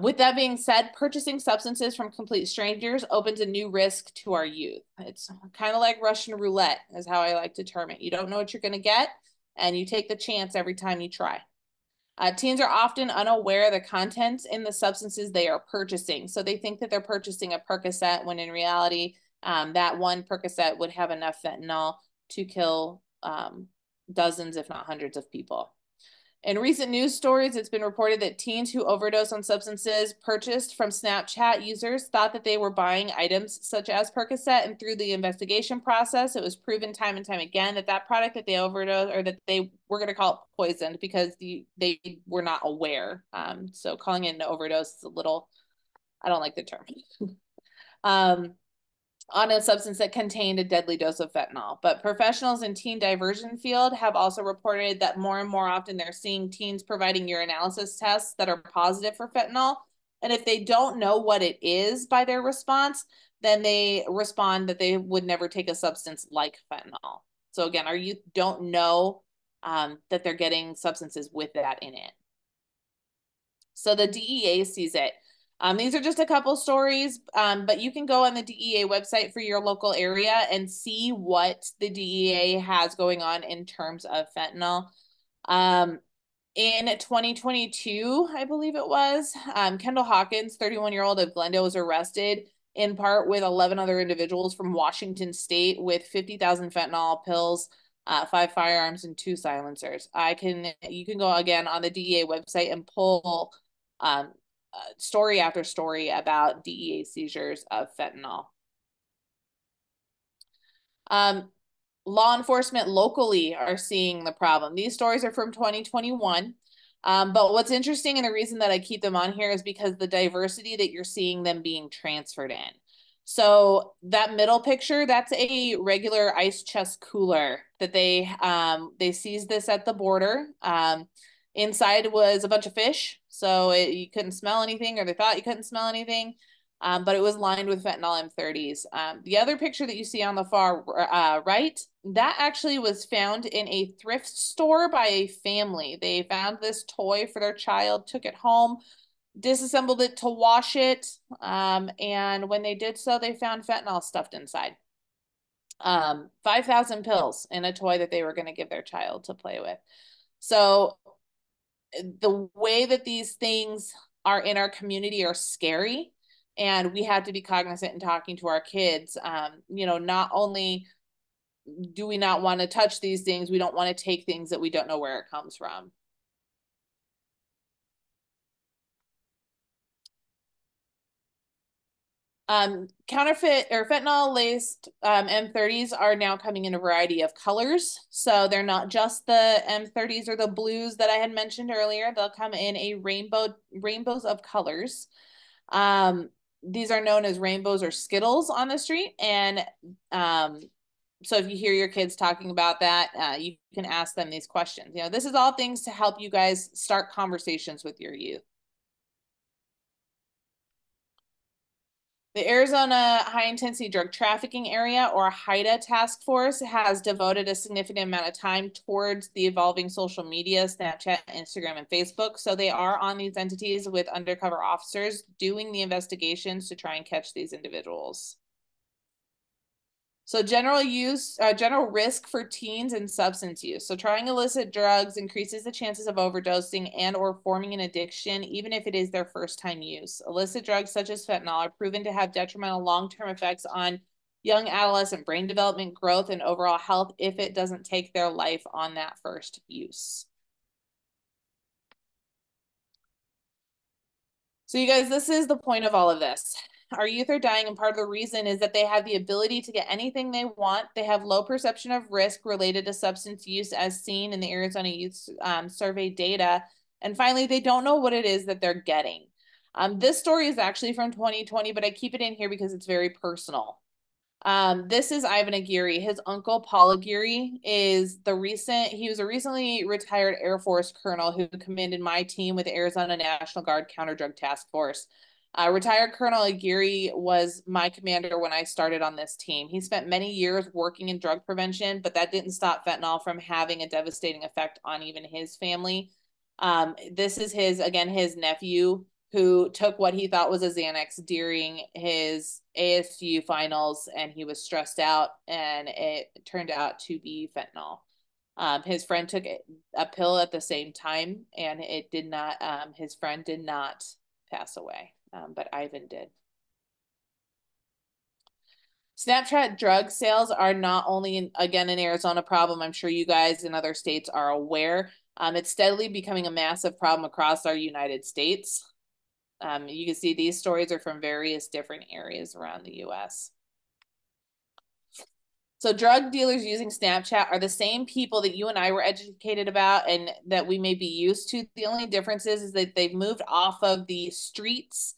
With that being said, purchasing substances from complete strangers opens a new risk to our youth. It's kind of like Russian roulette, is how I like to term it. You don't know what you're going to get, and you take the chance every time you try. Teens are often unaware of the contents in the substances they are purchasing. So they think that they're purchasing a Percocet, when in reality, that one Percocet would have enough fentanyl to kill dozens, if not hundreds of people. In recent news stories, it's been reported that teens who overdose on substances purchased from Snapchat users thought that they were buying items such as Percocet, and through the investigation process, it was proven time and time again that that product that they overdosed, or that they were going to call it poisoned, because they were not aware. So calling it an overdose is a little, I don't like the term. On a substance that contained a deadly dose of fentanyl. But professionals in teen diversion field have also reported that more and more often they're seeing teens providing urinalysis tests that are positive for fentanyl. And if they don't know what it is by their response, then they respond that they would never take a substance like fentanyl. So again, our youth don't know that they're getting substances with that in it. So the DEA sees it. These are just a couple stories, but you can go on the DEA website for your local area and see what the DEA has going on in terms of fentanyl. In 2022, I believe it was, Kendall Hawkins, 31-year-old of Glendale, was arrested in part with 11 other individuals from Washington State with 50,000 fentanyl pills, 5 firearms, and 2 silencers. You can go again on the DEA website and pull story after story about DEA seizures of fentanyl. Law enforcement locally are seeing the problem. These stories are from 2021. But what's interesting, and the reason that I keep them on here, is because the diversity that you're seeing them being transferred in. So that middle picture, that's a regular ice chest cooler that they seized this at the border. Inside was a bunch of fish, so you couldn't smell anything, or they thought you couldn't smell anything, but it was lined with fentanyl M30s. The other picture that you see on the far right, that actually was found in a thrift store by a family. They found this toy for their child, took it home, disassembled it to wash it, and when they did so, they found fentanyl stuffed inside. 5,000 pills in a toy that they were going to give their child to play with. So the way that these things are in our community are scary, and we have to be cognizant in talking to our kids. Not only do we not want to touch these things, we don't want to take things that we don't know where it comes from. Counterfeit or fentanyl-laced M30s are now coming in a variety of colors. So they're not just the M30s or the blues that I had mentioned earlier. They'll come in a rainbows of colors. These are known as rainbows or Skittles on the street. And so if you hear your kids talking about that, you can ask them these questions. You know, this is all things to help you guys start conversations with your youth. The Arizona High Intensity Drug Trafficking Area, or HIDTA task force, has devoted a significant amount of time towards the evolving social media, Snapchat, Instagram, and Facebook. So they are on these entities with undercover officers doing the investigations to try and catch these individuals. So general risk for teens and substance use. So trying illicit drugs increases the chances of overdosing and or forming an addiction, even if it is their first time use. Illicit drugs such as fentanyl are proven to have detrimental long-term effects on young adolescent brain development, growth, and overall health if it doesn't take their life on that first use. So you guys, this is the point of all of this. Our youth are dying, and part of the reason is that they have the ability to get anything they want. They have low perception of risk related to substance use, as seen in the Arizona Youth Survey data. And finally, they don't know what it is that they're getting. This story is actually from 2020, but I keep it in here because it's very personal. This is Ivan Aguirre. His uncle, Paul Aguirre, he was a recently retired Air Force colonel who commanded my team with the Arizona National Guard Counter Drug Task Force. Retired Colonel Aguirre was my commander when I started on this team. He spent many years working in drug prevention, but that didn't stop fentanyl from having a devastating effect on even his family. This is his nephew, who took what he thought was a Xanax during his ASU finals, and he was stressed out, and it turned out to be fentanyl. His friend took a pill at the same time, and it did not, his friend did not pass away, but Ivan did. Snapchat drug sales are not only, again, an Arizona problem. I'm sure you guys in other states are aware. It's steadily becoming a massive problem across our United States. You can see these stories are from various different areas around the US. So drug dealers using Snapchat are the same people that you and I were educated about and that we may be used to. The only difference is that they've moved off of the streets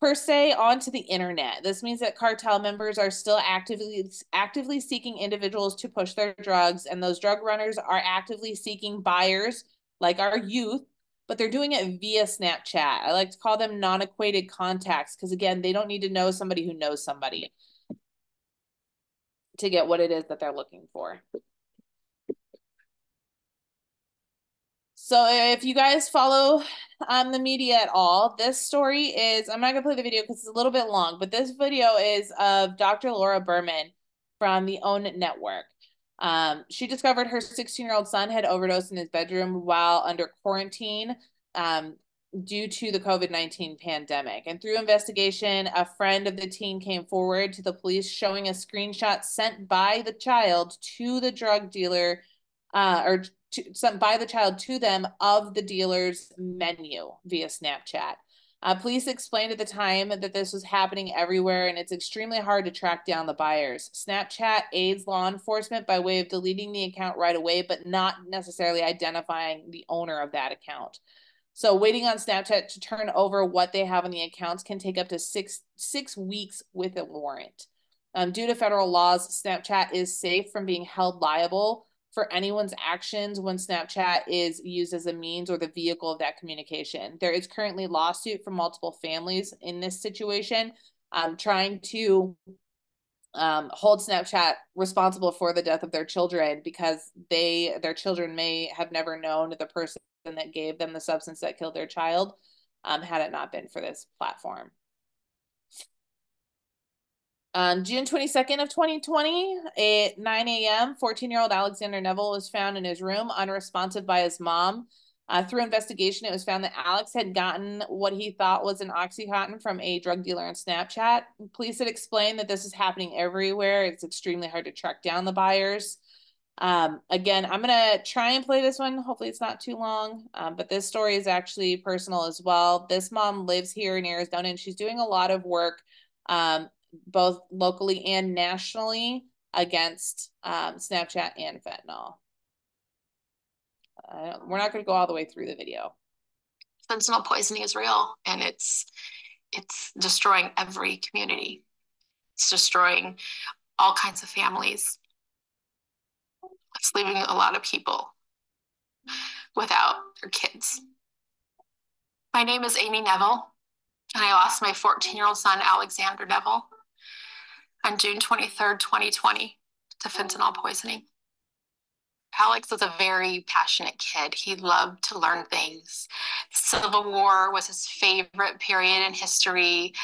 per se onto the internet. This means that cartel members are still actively seeking individuals to push their drugs, and those drug runners are actively seeking buyers like our youth, but they're doing it via Snapchat. I like to call them non-equated contacts because, again, they don't need to know somebody who knows somebody to get what it is that they're looking for. So if you guys follow the media at all, this story is, I'm not going to play the video because it's a little bit long, but this video is of Dr. Laura Berman from the OWN Network. She discovered her 16-year-old son had overdosed in his bedroom while under quarantine due to the COVID-19 pandemic. And through investigation, a friend of the teen came forward to the police showing a screenshot sent by the child to the drug dealer, sent by the child to them of the dealer's menu via Snapchat. Police explained at the time that this was happening everywhere and it's extremely hard to track down the buyers. Snapchat aids law enforcement by way of deleting the account right away, but not necessarily identifying the owner of that account. So waiting on Snapchat to turn over what they have on the accounts can take up to six weeks with a warrant. Due to federal laws, Snapchat is safe from being held liable for anyone's actions when Snapchat is used as a means or the vehicle of that communication. There is currently a lawsuit from multiple families in this situation, trying to hold Snapchat responsible for the death of their children because their children may have never known the person that gave them the substance that killed their child, had it not been for this platform. On June 22nd of 2020, at 9 a.m., 14-year-old Alexander Neville was found in his room, unresponsive by his mom. Through investigation, it was found that Alex had gotten what he thought was an Oxycontin from a drug dealer on Snapchat. Police had explained that this is happening everywhere. It's extremely hard to track down the buyers. Again, I'm going to try and play this one. Hopefully it's not too long, but this story is actually personal as well. This mom lives here in Arizona, and she's doing a lot of work, both locally and nationally, against Snapchat and fentanyl. We're not going to go all the way through the video. Fentanyl poisoning is real, and it's destroying every community. It's destroying all kinds of families. It's leaving a lot of people without their kids. My name is Amy Neville, and I lost my 14-year-old son, Alexander Neville, on June 23rd, 2020, to fentanyl poisoning. Alex was a very passionate kid. He loved to learn things. Civil War was his favorite period in history.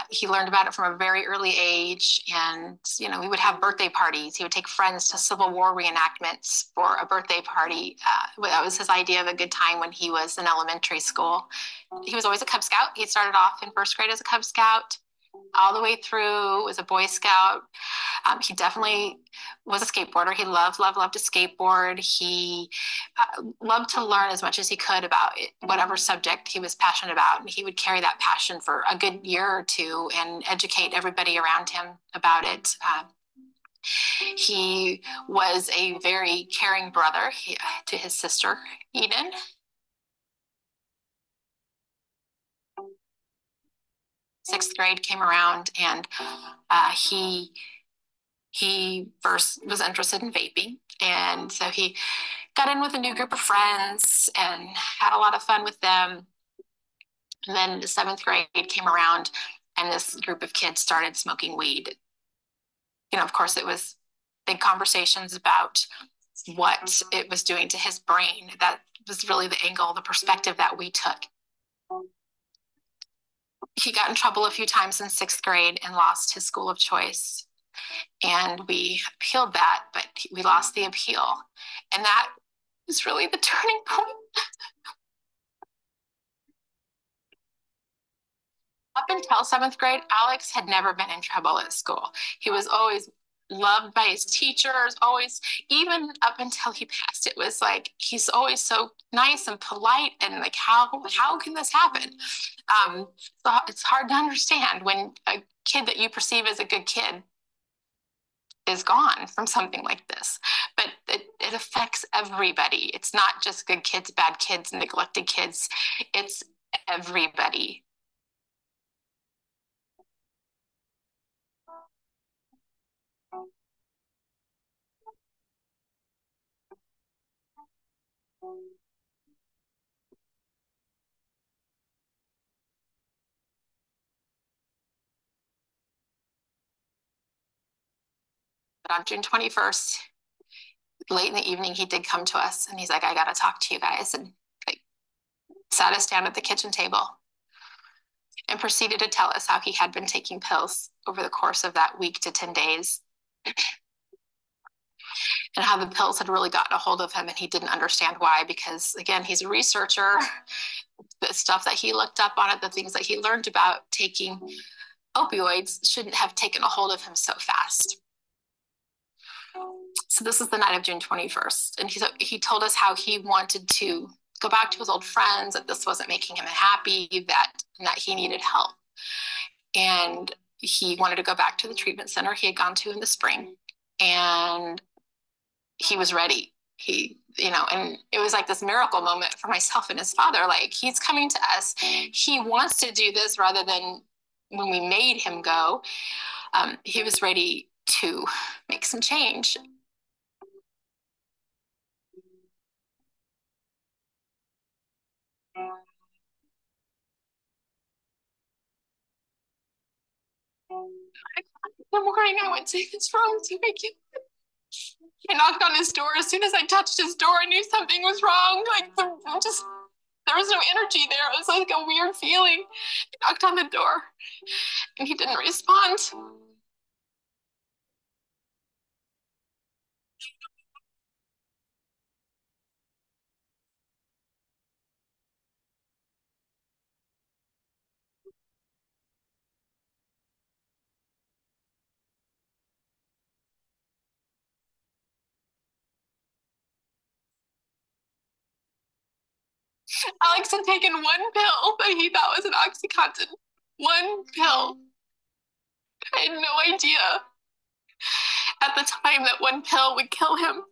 He learned about it from a very early age. And, you know, we would have birthday parties. He would take friends to Civil War reenactments for a birthday party. That was his idea of a good time when he was in elementary school. He was always a Cub Scout. He started off in first grade as a Cub Scout, all the way through was a Boy Scout. He definitely was a skateboarder. He loved to skateboard. He loved to learn as much as he could about whatever subject he was passionate about. And he would carry that passion for a good year or two and educate everybody around him about it. He was a very caring brother to his sister, Eden. Sixth grade came around, and he first was interested in vaping. And so he got in with a new group of friends and had a lot of fun with them. And then the seventh grade came around, and this group of kids started smoking weed. You know, of course, it was big conversations about what it was doing to his brain. That was really the angle, the perspective that we took. He got in trouble a few times in sixth grade and lost his school of choice. And we appealed that, but we lost the appeal. And that was really the turning point. Up until seventh grade, Alex had never been in trouble at school. He was always loved by his teachers, always, even up until he passed, it was like, he's always so nice and polite, and like, how can this happen? So it's hard to understand when a kid that you perceive as a good kid is gone from something like this. But it affects everybody. It's not just good kids, bad kids, neglected kids. It's everybody. But on June 21st, late in the evening, he did come to us, and he's like, I got to talk to you guys. And like, sat us down at the kitchen table and proceeded to tell us how he had been taking pills over the course of that week to 10 days. And how the pills had really gotten a hold of him, and he didn't understand why, because again, he's a researcher. The stuff that he looked up on it, the things that he learned about taking opioids shouldn't have taken a hold of him so fast. So this is the night of June 21st. And he told us how he wanted to go back to his old friends, that this wasn't making him happy, that he needed help. And he wanted to go back to the treatment center he had gone to in the spring. And he was ready. And it was like this miracle moment for myself and his father. Like, he's coming to us. He wants to do this rather than when we made him go. He was ready to make some change. The morning I went to his room to make it. I knocked on his door. As soon as I touched his door, I knew something was wrong. Like, there was no energy there. It was like a weird feeling. I knocked on the door, and he didn't respond. Alex had taken one pill that he thought was an OxyContin. One pill. I had no idea at the time that one pill would kill him.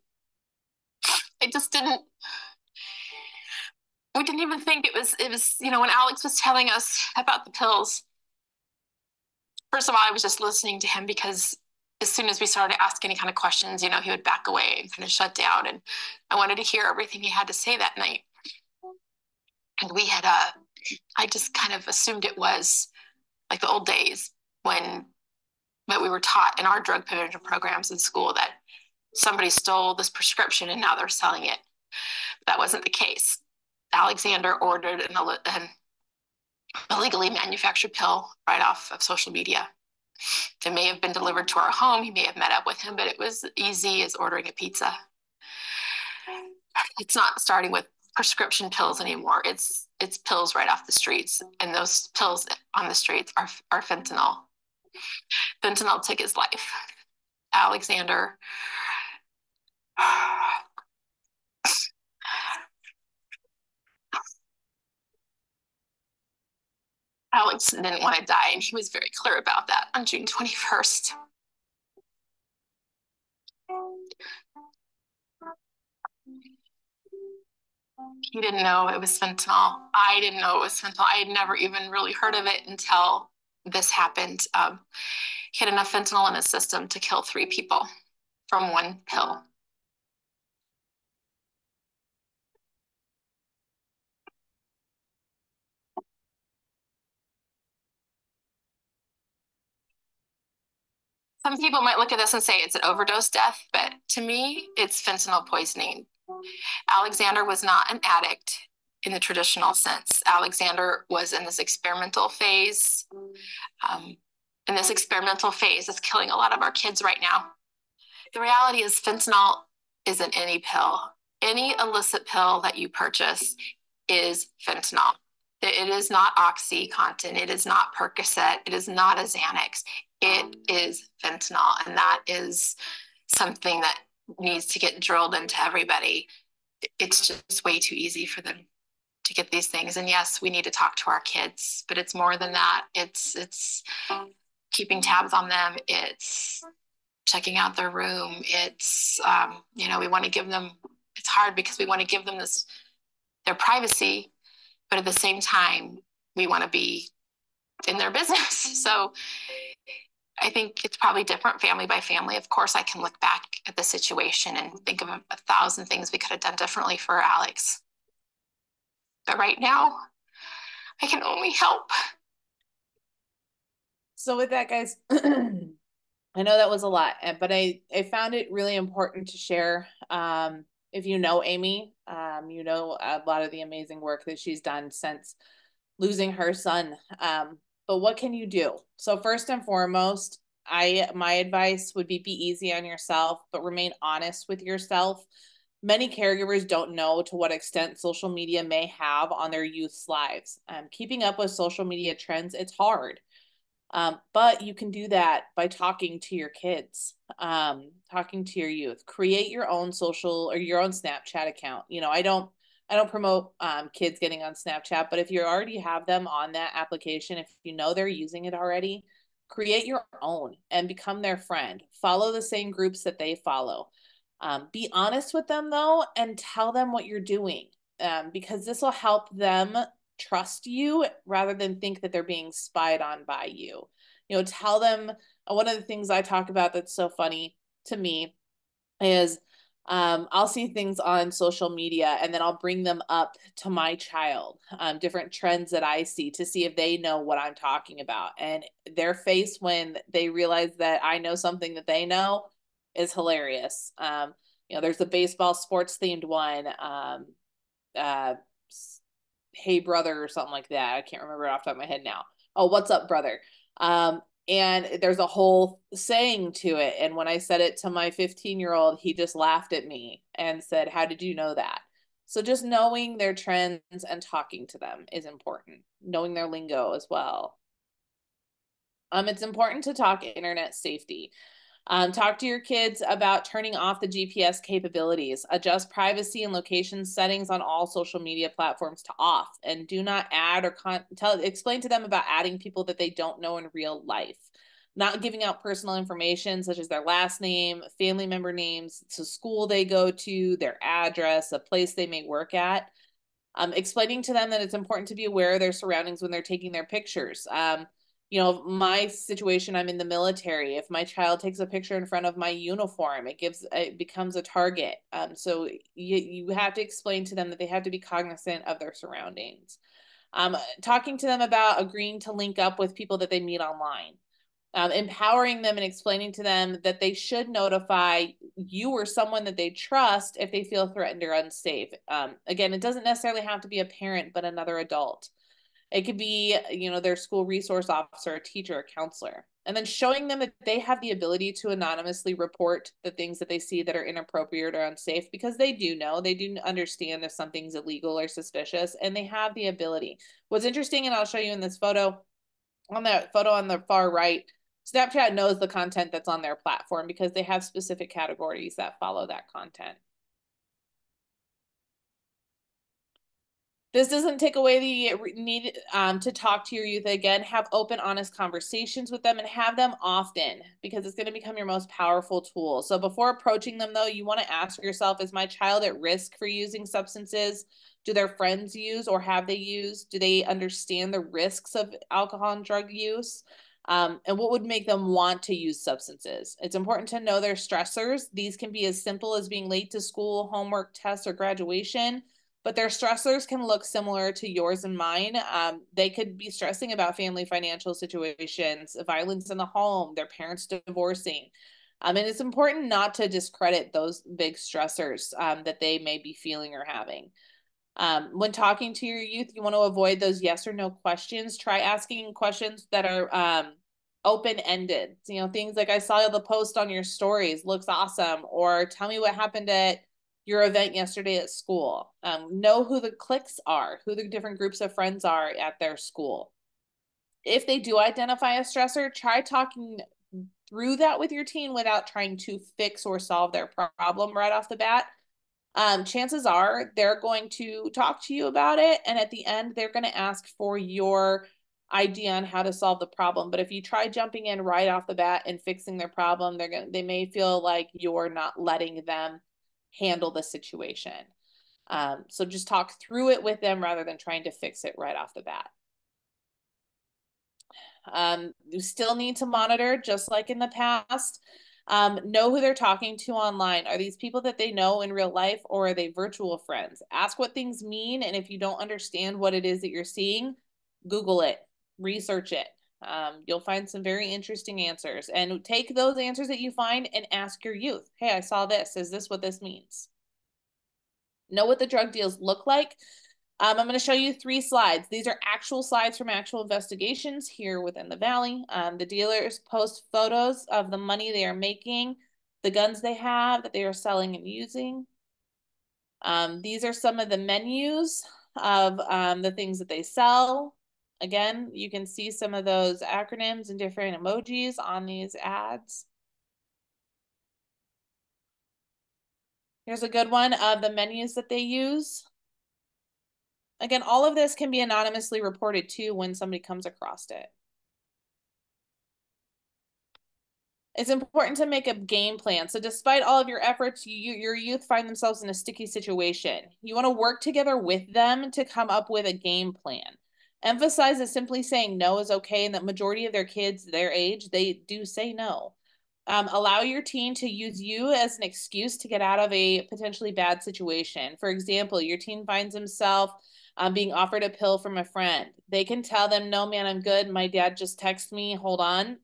We didn't even think it was, when Alex was telling us about the pills, first of all, I was just listening to him because as soon as we started asking any kind of questions, you know, he would back away and kind of shut down. And I wanted to hear everything he had to say that night. And we had, I just kind of assumed it was like the old days when we were taught in our drug prevention programs in school that somebody stole this prescription and now they're selling it. That wasn't the case. Alexander ordered an illegally manufactured pill right off of social media. It may have been delivered to our home. He may have met up with him, but it was easy as ordering a pizza. It's not starting with prescription pills anymore. It's pills right off the streets. And those pills on the streets are fentanyl. Fentanyl took his life. Alexander Alex didn't want to die, and he was very clear about that on June 21st. He didn't know it was fentanyl. I didn't know it was fentanyl. I had never even really heard of it until this happened. He had enough fentanyl in his system to kill 3 people from one pill. Some people might look at this and say it's an overdose death, but to me, it's fentanyl poisoning. Alexander was not an addict in the traditional sense. Alexander was in this experimental phase. And this experimental phase is killing a lot of our kids right now. The reality is fentanyl isn't any pill. Any illicit pill that you purchase is fentanyl. It is not OxyContin. It is not Percocet. It is not a Xanax. It is fentanyl. And that is something that needs to get drilled into everybody. It's just way too easy for them to get these things. And yes, we need to talk to our kids, but it's more than that. It's keeping tabs on them. It's checking out their room. It's, you know, we want to give them, it's hard because we want to give them their privacy, but at the same time, we want to be in their business. So I think it's probably different family by family. Of course, I can look back at the situation and think of 1,000 things we could have done differently for Alex. But right now, I can only help. So with that, guys, I know that was a lot, but I found it really important to share. If you know Amy, you know a lot of the amazing work that she's done since losing her son. But what can you do? So first and foremost, my advice would be easy on yourself, but remain honest with yourself. Many caregivers don't know to what extent social media may have on their youth's lives. Keeping up with social media trends, it's hard. But you can do that by talking to your kids, talking to your youth. Create your own social or your own Snapchat account. You know, I don't promote kids getting on Snapchat, but if you already have them on that application, if you know they're using it already, create your own and become their friend. Follow the same groups that they follow. Be honest with them though, and tell them what you're doing, because this will help them trust you rather than think that they're being spied on by you. You know, tell them, one of the things I talk about that's so funny to me is I'll see things on social media and then I'll bring them up to my child, different trends that I see to see if they know what I'm talking about. And their face when they realize that I know something that they know is hilarious. You know, there's a baseball sports themed one, Hey Brother or something like that. I can't remember it off the top of my head now. Oh, what's up, brother? And there's a whole saying to it. And when I said it to my 15-year-old, he just laughed at me and said, how did you know that? So just knowing their trends and talking to them is important. Knowing their lingo as well. It's important to talk internet safety. Talk to your kids about turning off the GPS capabilities. Adjust privacy and location settings on all social media platforms to off, and do not add or explain to them about adding people that they don't know in real life. Not giving out personal information such as their last name, family member names, to school they go to, their address, a place they may work at. Explaining to them that it's important to be aware of their surroundings when they're taking their pictures. You know, my situation, I'm in the military. If my child takes a picture in front of my uniform, it becomes a target. So you have to explain to them that they have to be cognizant of their surroundings. Talking to them about agreeing to link up with people that they meet online. Empowering them and explaining to them that they should notify you or someone that they trust if they feel threatened or unsafe. Again, it doesn't necessarily have to be a parent, but another adult. It could be, you know, their school resource officer, a teacher, a counselor. And then showing them that they have the ability to anonymously report the things that they see that are inappropriate or unsafe, because they do know, they do understand if something's illegal or suspicious, and they have the ability. What's interesting, and I'll show you in this photo, on that photo on the far right, Snapchat knows the content that's on their platform because they have specific categories that follow that content. This doesn't take away the need to talk to your youth. Again, have open, honest conversations with them and have them often, because it's going to become your most powerful tool. So before approaching them, though, you want to ask yourself, is my child at risk for using substances? Do their friends use, or have they used? Do they understand the risks of alcohol and drug use? And what would make them want to use substances? It's important to know their stressors. These can be as simple as being late to school, homework, tests, or graduation. But their stressors can look similar to yours and mine. They could be stressing about family financial situations, violence in the home, their parents divorcing. And it's important not to discredit those big stressors that they may be feeling or having. When talking to your youth, you want to avoid those yes or no questions. Try asking questions that are open-ended. You know, things like, I saw the post on your stories, looks awesome, or tell me what happened at your event yesterday at school. Know who the cliques are, who the different groups of friends are at their school. If they do identify a stressor, try talking through that with your teen without trying to fix or solve their problem right off the bat. Chances are they're going to talk to you about it, and at the end, they're going to ask for your idea on how to solve the problem. But if you try jumping in right off the bat and fixing their problem, they may feel like you're not letting them handle the situation. So just talk through it with them rather than trying to fix it right off the bat. You still need to monitor, just like in the past. Know who they're talking to online. Are these people that they know in real life, or are they virtual friends? Ask what things mean, and if you don't understand what it is that you're seeing, Google it, research it. You'll find some very interesting answers, and take those answers that you find and ask your youth, hey, I saw this. Is this what this means? Know what the drug deals look like. I'm going to show you 3 slides. These are actual slides from actual investigations here within the Valley. The dealers post photos of the money they are making, the guns they have that they are selling and using. These are some of the menus of the things that they sell. Again, you can see some of those acronyms and different emojis on these ads. Here's a good one of the menus that they use. Again, all of this can be anonymously reported too when somebody comes across it. It's important to make a game plan. So despite all of your efforts, your youth find themselves in a sticky situation. You want to work together with them to come up with a game plan. Emphasize that simply saying no is okay, and that majority of their kids their age, they do say no. Allow your teen to use you as an excuse to get out of a potentially bad situation. For example, your teen finds himself being offered a pill from a friend. They can tell them, no, man, I'm good. My dad just texted me. Hold on.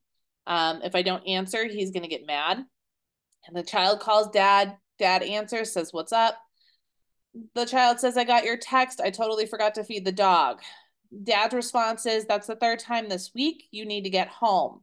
If I don't answer, he's going to get mad. And the child calls dad. Dad answers, says, what's up? The child says, I got your text. I totally forgot to feed the dog. Dad's response is, that's the 3rd time this week. You need to get home.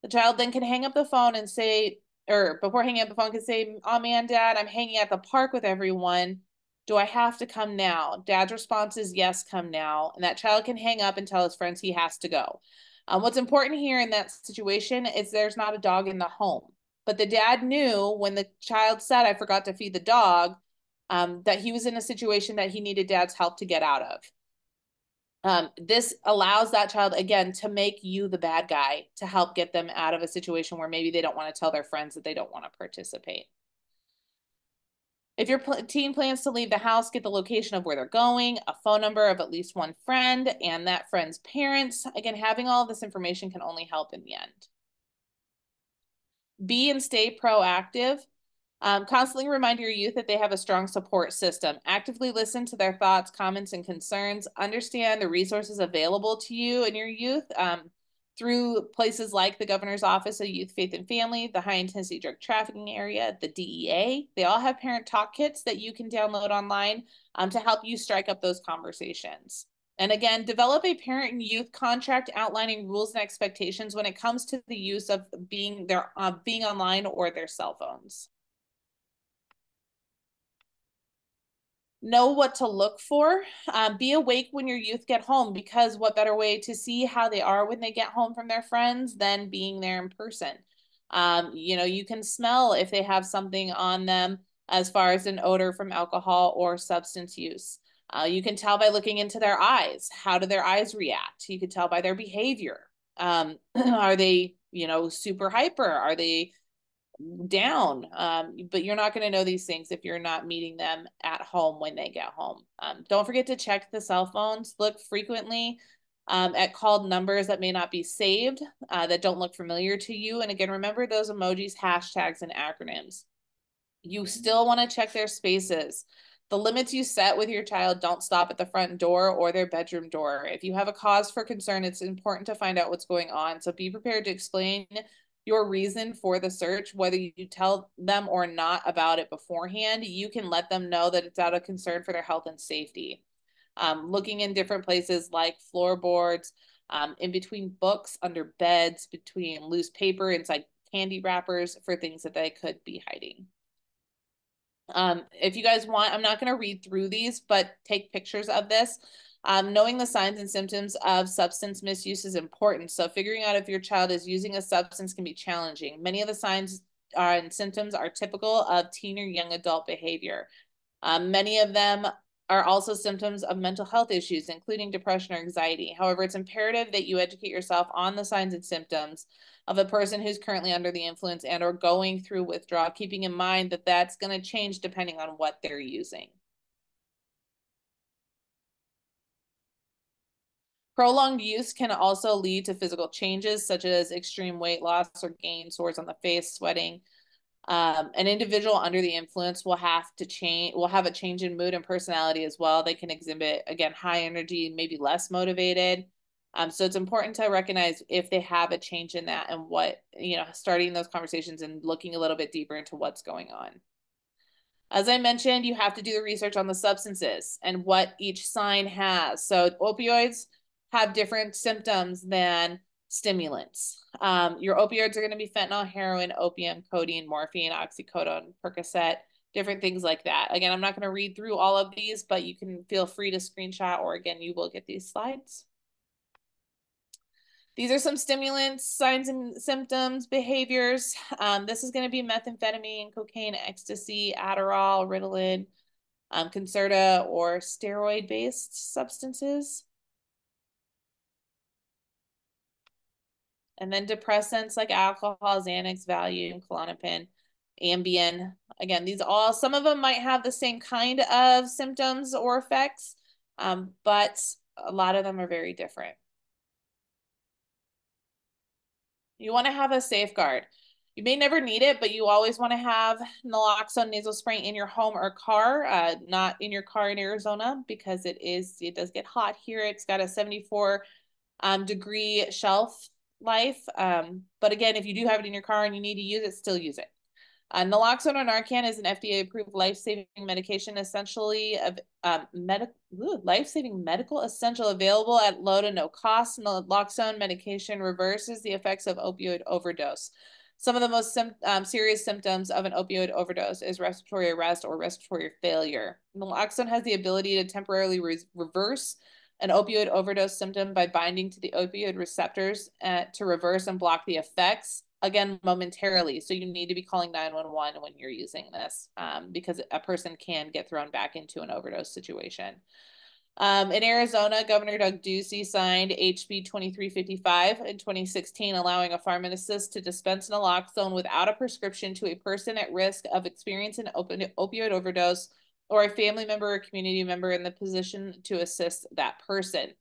The child then can hang up the phone and say, or before hanging up the phone, can say, oh man, Dad, I'm hanging at the park with everyone. Do I have to come now? Dad's response is, yes, come now. And that child can hang up and tell his friends he has to go. What's important here in that situation is there's not a dog in the home. But the dad knew when the child said, I forgot to feed the dog, that he was in a situation that he needed dad's help to get out of. This allows that child, again, to make you the bad guy to help get them out of a situation where maybe they don't want to tell their friends that they don't want to participate. If your teen plans to leave the house, get the location of where they're going, a phone number of at least one friend and that friend's parents. Again, having all of this information can only help in the end. Be and stay proactive. Constantly remind your youth that they have a strong support system. Actively listen to their thoughts, comments, and concerns. Understand the resources available to you and your youth through places like the Governor's Office of Youth, Faith, and Family, the High Intensity Drug Trafficking Area, the DEA. They all have parent talk kits that you can download online to help you strike up those conversations. And again, develop a parent and youth contract outlining rules and expectations when it comes to the use of being online or their cell phones. Know what to look for. Be awake when your youth get home, because what better way to see how they are when they get home from their friends than being there in person. You know, you can smell if they have something on them as far as an odor from alcohol or substance use. You can tell by looking into their eyes. How do their eyes react? You can tell by their behavior. Are they, you know, super hyper? Are they down? But you're not going to know these things if you're not meeting them at home when they get home. Don't forget to check the cell phones. Look frequently at called numbers that may not be saved, that don't look familiar to you. And again, remember those emojis, hashtags, and acronyms. You still want to check their spaces. The limits you set with your child don't stop at the front door or their bedroom door. If you have a cause for concern, it's important to find out what's going on. So be prepared to explain your reason for the search, whether you tell them or not about it beforehand. You can let them know that it's out of concern for their health and safety. Looking in different places like floorboards, in between books, under beds, between loose paper, inside candy wrappers for things that they could be hiding. If you guys want, I'm not going to read through these, but take pictures of this. Knowing the signs and symptoms of substance misuse is important. So figuring out if your child is using a substance can be challenging. Many of the signs and symptoms are typical of teen or young adult behavior. Many of them are also symptoms of mental health issues, including depression or anxiety. However, it's imperative that you educate yourself on the signs and symptoms of a person who's currently under the influence and or going through withdrawal, keeping in mind that that's going to change depending on what they're using. Prolonged use can also lead to physical changes such as extreme weight loss or gain, sores on the face, sweating. An individual under the influence will have a change in mood and personality as well. They can exhibit, again, high energy, maybe less motivated. So it's important to recognize if they have a change in that and what, you know, starting those conversations and looking a little bit deeper into what's going on. As I mentioned, you have to do the research on the substances and what each sign has. So opioids have different symptoms than stimulants. Your opioids are going to be fentanyl, heroin, opium, codeine, morphine, oxycodone, Percocet, different things like that. Again, I'm not going to read through all of these, but you can feel free to screenshot, or again, you will get these slides. These are some stimulants, signs and symptoms, behaviors. This is going to be methamphetamine, cocaine, ecstasy, Adderall, Ritalin, Concerta, or steroid-based substances. And then depressants like alcohol, Xanax, Valium, Klonopin, Ambien. Again, these all, some of them might have the same kind of symptoms or effects, but a lot of them are very different. You want to have a safeguard. You may never need it, but you always want to have naloxone nasal spray in your home or car, not in your car in Arizona, because it does get hot here. It's got a 74 degree shelf life. But again, if you do have it in your car and you need to use it, still use it. Naloxone or Narcan is an FDA-approved life-saving medication, essentially life-saving medical essential available at low to no cost. Naloxone medication reverses the effects of opioid overdose. Some of the most serious symptoms of an opioid overdose is respiratory arrest or respiratory failure. Naloxone has the ability to temporarily reverse an opioid overdose symptom by binding to the opioid receptors to reverse and block the effects, again, momentarily. So you need to be calling 911 when you're using this, because a person can get thrown back into an overdose situation. In Arizona, Governor Doug Ducey signed HB 2355 in 2016, allowing a pharmacist to dispense naloxone without a prescription to a person at risk of experiencing an opioid overdose or a family member or community member in the position to assist that person.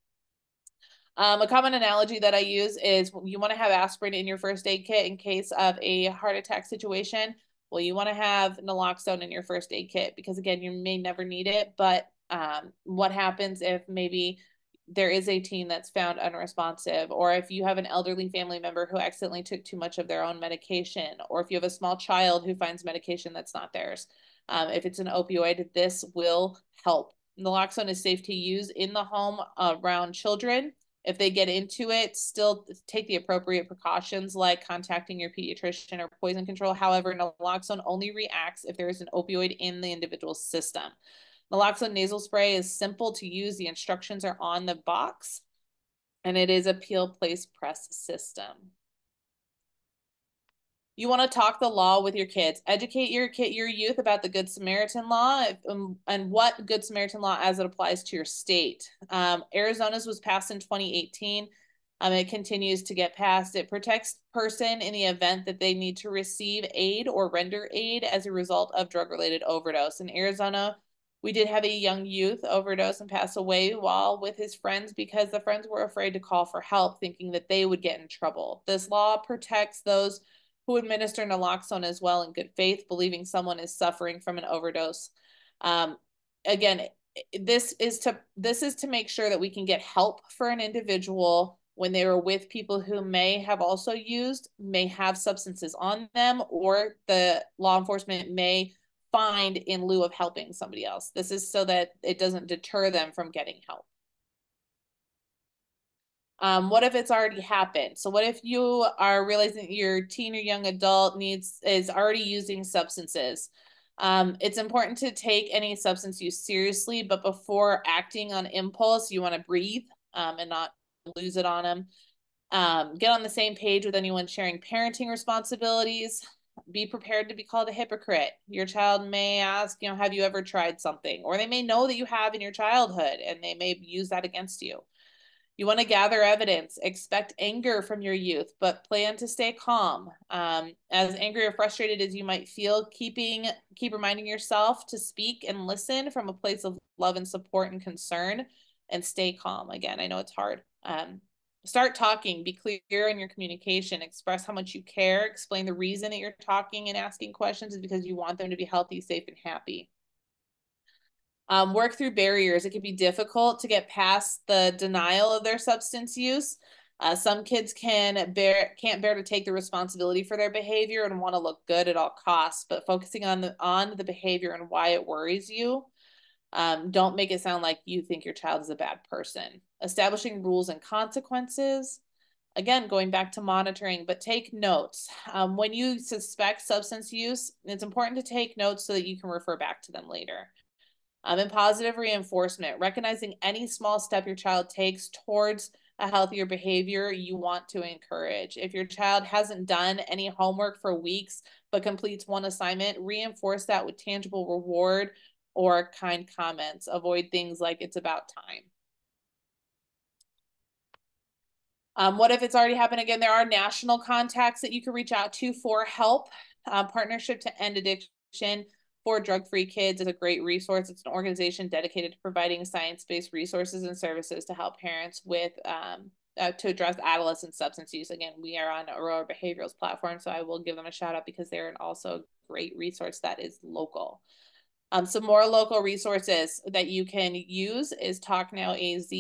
A common analogy that I use is you want to have aspirin in your first aid kit in case of a heart attack situation. Well, you want to have naloxone in your first aid kit because, again, you may never need it, but what happens if maybe there is a teen that's found unresponsive, or if you have an elderly family member who accidentally took too much of their own medication, or if you have a small child who finds medication that's not theirs. If it's an opioid, this will help. Naloxone is safe to use in the home around children. If they get into it, still take the appropriate precautions like contacting your pediatrician or poison control. However, naloxone only reacts if there is an opioid in the individual's system. Naloxone nasal spray is simple to use. The instructions are on the box, and it is a peel, place, press system. You want to talk the law with your kids. Educate your youth about the Good Samaritan law and what Good Samaritan law as it applies to your state. Arizona's was passed in 2018. It continues to get passed. It protects person in the event that they need to receive aid or render aid as a result of drug-related overdose. In Arizona, we did have a young youth overdose and pass away while with his friends because the friends were afraid to call for help, thinking that they would get in trouble. This law protects those who administer naloxone as well in good faith, believing someone is suffering from an overdose. Again, this is to make sure that we can get help for an individual when they were with people who may have also used, may have substances on them, or the law enforcement may find in lieu of helping somebody else. This is so that it doesn't deter them from getting help. What if it's already happened? So what if you are realizing your teen or young adult is already using substances? It's important to take any substance use seriously, but before acting on impulse, you want to breathe and not lose it on them. Get on the same page with anyone sharing parenting responsibilities. Be prepared to be called a hypocrite. Your child may ask, have you ever tried something? Or they may know that you have in your childhood, and they may use that against you. You want to gather evidence. Expect anger from your youth, but plan to stay calm. As angry or frustrated as you might feel, keep reminding yourself to speak and listen from a place of love and support and concern, and stay calm. Again, I know it's hard. Start talking. Be clear in your communication. Express how much you care. Explain the reason that you're talking and asking questions is because you want them to be healthy, safe, and happy. Work through barriers. It can be difficult to get past the denial of their substance use. Some kids can't bear to take the responsibility for their behavior and want to look good at all costs, but focusing on the behavior and why it worries you. Don't make it sound like you think your child is a bad person. Establishing rules and consequences. Again, going back to monitoring, but take notes. When you suspect substance use, it's important to take notes so that you can refer back to them later. And positive reinforcement, recognizing any small step your child takes towards a healthier behavior you want to encourage. If your child hasn't done any homework for weeks but completes one assignment, reinforce that with tangible reward or kind comments. Avoid things like it's about time. What if it's already happened again? There are national contacts that you can reach out to for help. Partnership to End Addiction for Drug-Free Kids is a great resource. It's an organization dedicated to providing science-based resources and services to help parents with to address adolescent substance use. Again, we are on Aurora Behavioral's platform, so I will give them a shout out because they're also a great resource that is local. Some more local resources that you can use is Talk Now AZ.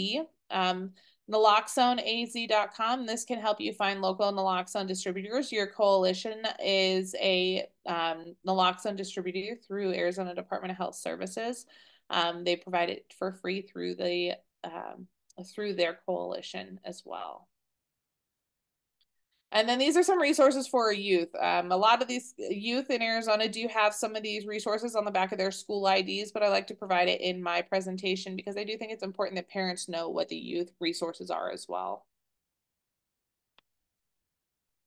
naloxoneaz.com. This can help you find local naloxone distributors. Your coalition is a naloxone distributor through Arizona Department of Health Services. They provide it for free through their coalition as well. And then these are some resources for youth. A lot of these youth in Arizona do have some of these resources on the back of their school IDs, but I like to provide it in my presentation because I do think it's important that parents know what the youth resources are as well.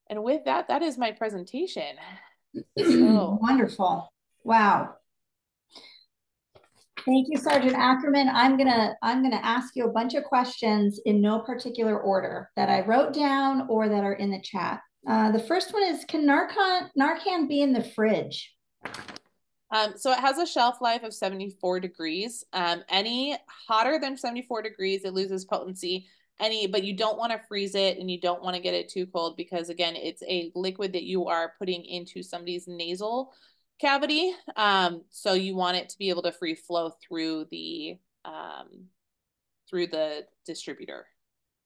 And with that, that is my presentation. So. Wonderful. Wow. Thank you, Sergeant Ackerman. I'm gonna ask you a bunch of questions in no particular order that I wrote down or that are in the chat. The first one is, can Narcan be in the fridge? So it has a shelf life of 74 degrees. Any hotter than 74 degrees, it loses potency. But you don't want to freeze it and you don't want to get it too cold because, again, it's a liquid that you are putting into somebody's nasal cavity. So you want it to be able to free flow through the distributor.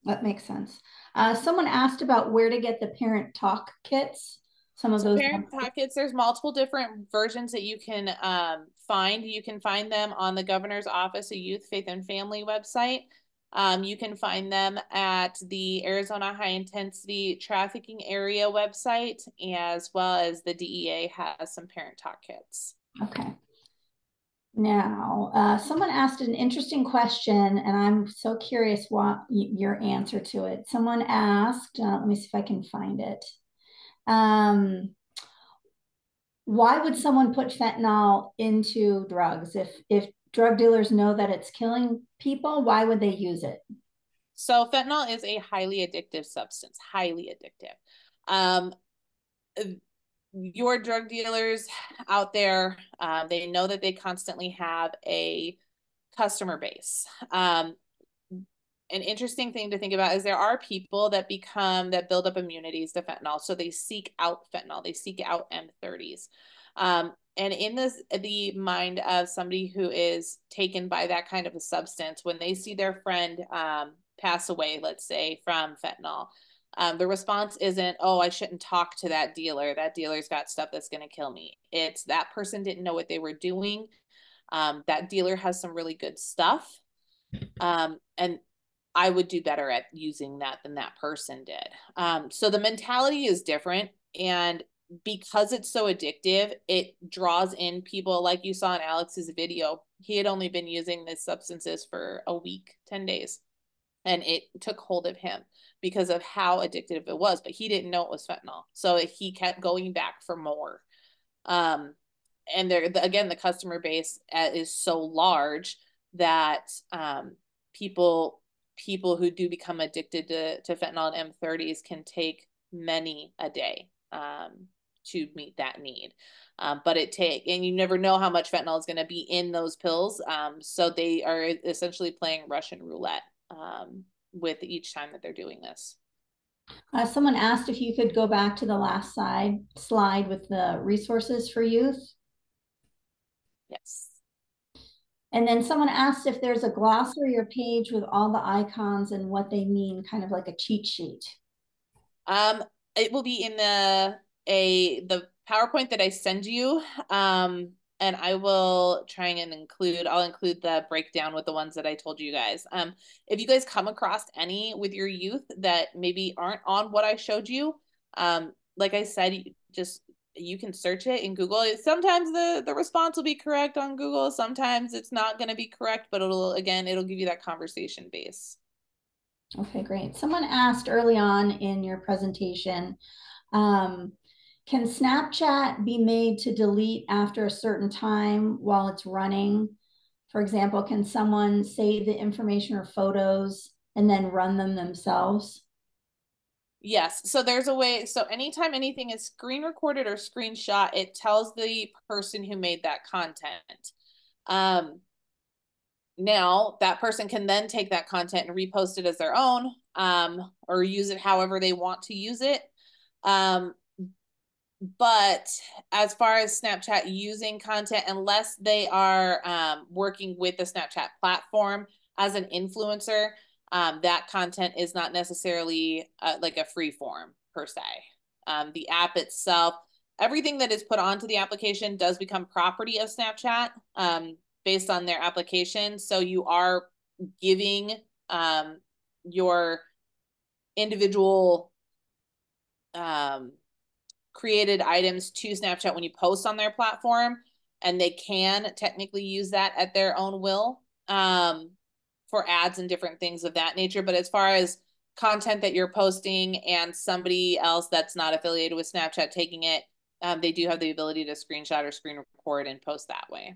That makes sense. Someone asked about where to get the parent talk kits. Some of those parent talk kits, there's multiple different versions that you can find. You can find them on the Governor's Office of Youth, Faith, and Family website. You can find them at the Arizona High Intensity Trafficking Area website, as well as the DEA has some parent talk kits. Okay. Now, someone asked an interesting question, and I'm so curious what your answer to it. Someone asked, let me see if I can find it. Why would someone put fentanyl into drugs? If drug dealers know that it's killing people, why would they use it? So fentanyl is a highly addictive substance, highly addictive. Your drug dealers out there, they know that they constantly have a customer base. An interesting thing to think about is there are people that build up immunities to fentanyl. So they seek out fentanyl, they seek out M30s. And in the mind of somebody who is taken by that kind of a substance, when they see their friend pass away, let's say from fentanyl, the response isn't, oh, I shouldn't talk to that dealer. That dealer's got stuff that's going to kill me. It's that person didn't know what they were doing. That dealer has some really good stuff. And I would do better at using that than that person did. So the mentality is different. And because it's so addictive, it draws in people like you saw in Alex's video. He had only been using these substances for a week, 10 days. And it took hold of him because of how addictive it was, but he didn't know it was fentanyl. So he kept going back for more. And again, the customer base is so large that people who do become addicted to fentanyl and M30s can take many a day to meet that need. And you never know how much fentanyl is going to be in those pills. So they are essentially playing Russian roulette with each time that they're doing this. Someone asked if you could go back to the last slide with the resources for youth. Yes. And then someone asked if there's a glossary or page with all the icons and what they mean, kind of like a cheat sheet. It will be in the PowerPoint that I send you. And I will try and I'll include the breakdown with the ones that I told you guys. If you guys come across any with your youth that maybe aren't on what I showed you, like I said, you can search it in Google. Sometimes the response will be correct on Google. Sometimes it's not going to be correct, but it'll give you that conversation base. Okay, great. Someone asked early on in your presentation, can Snapchat be made to delete after a certain time while it's running? For example, can someone save the information or photos and then run them themselves? Yes. So there's a way. So anytime anything is screen recorded or screenshot, it tells the person who made that content. Now that person can then take that content and repost it as their own, or use it however they want to use it. But as far as Snapchat using content, unless they are working with the Snapchat platform as an influencer, that content is not necessarily like a free form per se. The app itself, everything that is put onto the application does become property of Snapchat based on their application. So you are giving your individual created items to Snapchat when you post on their platform, and they can technically use that at their own will for ads and different things of that nature. But as far as content that you're posting and somebody else that's not affiliated with Snapchat taking it, they do have the ability to screenshot or screen record and post that way.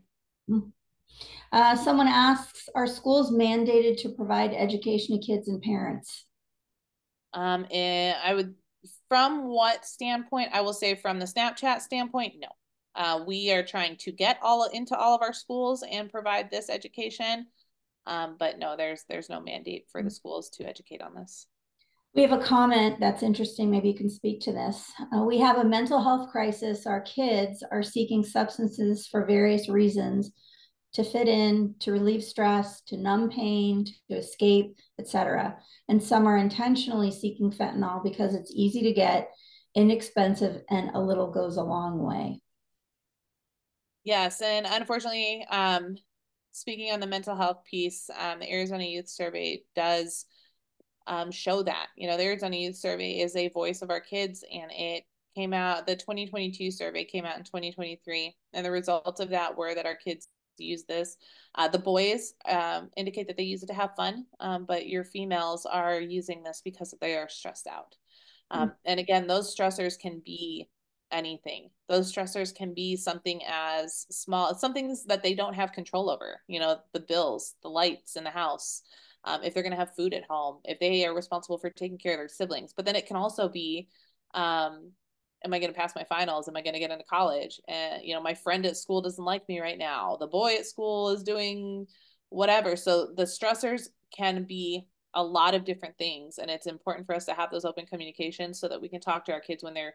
Someone asks, are schools mandated to provide education to kids and parents? And I would, from what standpoint, I will say from the Snapchat standpoint, no. We are trying to get into all of our schools and provide this education. But no, there's no mandate for the schools to educate on this. We have a comment that's interesting. Maybe you can speak to this. We have a mental health crisis. Our kids are seeking substances for various reasons, to fit in, to relieve stress, to numb pain, to escape, etc. And some are intentionally seeking fentanyl because it's easy to get, inexpensive, and a little goes a long way. Yes, and unfortunately, speaking on the mental health piece, the Arizona Youth Survey does show that. You know, the Arizona Youth Survey is a voice of our kids, and it came out, the 2022 survey came out in 2023, and the results of that were that our kids use this. The boys indicate that they use it to have fun, but your females are using this because they are stressed out. And again, those stressors can be anything. Those stressors can be something as small, some things that they don't have control over, you know, the bills, the lights in the house, if they're going to have food at home, if they are responsible for taking care of their siblings. But then it can also be, am I going to pass my finals? Am I going to get into college? And, you know, my friend at school doesn't like me right now. The boy at school is doing whatever. So the stressors can be a lot of different things. And it's important for us to have those open communications so that we can talk to our kids when they're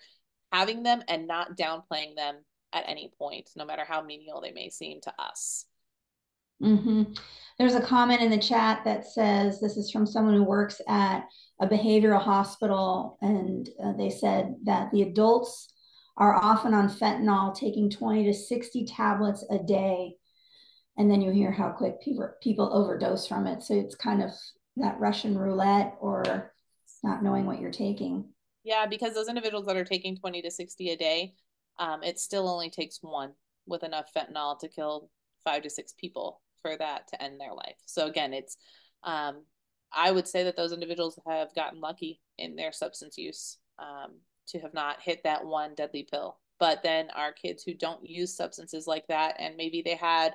having them and not downplaying them at any point, no matter how menial they may seem to us. Mm-hmm. There's a comment in the chat that says, this is from someone who works at a behavioral hospital, and they said that the adults are often on fentanyl, taking 20 to 60 tablets a day. And then you hear how quick people overdose from it. So it's kind of that Russian roulette, or not knowing what you're taking. Yeah, because those individuals that are taking 20 to 60 a day, it still only takes one with enough fentanyl to kill 5 to 6 people for that to end their life. So again, it's, I would say that those individuals have gotten lucky in their substance use, to have not hit that one deadly pill. But then our kids who don't use substances like that, and maybe they had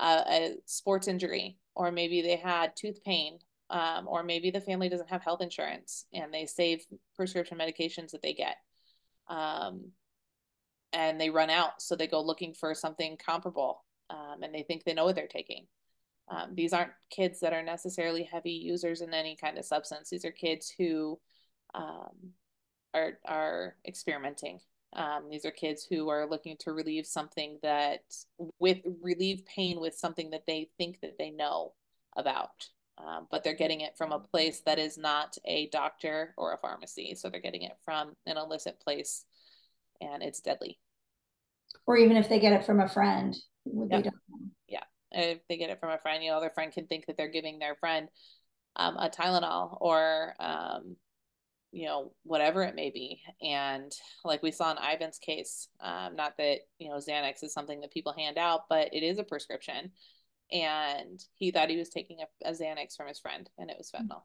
a sports injury, or maybe they had tooth pain, or maybe the family doesn't have health insurance and they save prescription medications that they get, and they run out, so they go looking for something comparable, and they think they know what they're taking. These aren't kids that are necessarily heavy users in any kind of substance. These are kids who are experimenting. These are kids who are looking to relieve something relieve pain with something that they think that they know about. But they're getting it from a place that is not a doctor or a pharmacy. So they're getting it from an illicit place, and it's deadly. Or even if they get it from a friend, they don't know. Yeah. If they get it from a friend, you know, their friend can think that they're giving their friend a Tylenol, or you know, whatever it may be. And like we saw in Ivan's case, not that, you know, Xanax is something that people hand out, but it is a prescription. And he thought he was taking a Xanax from his friend, and it was fentanyl.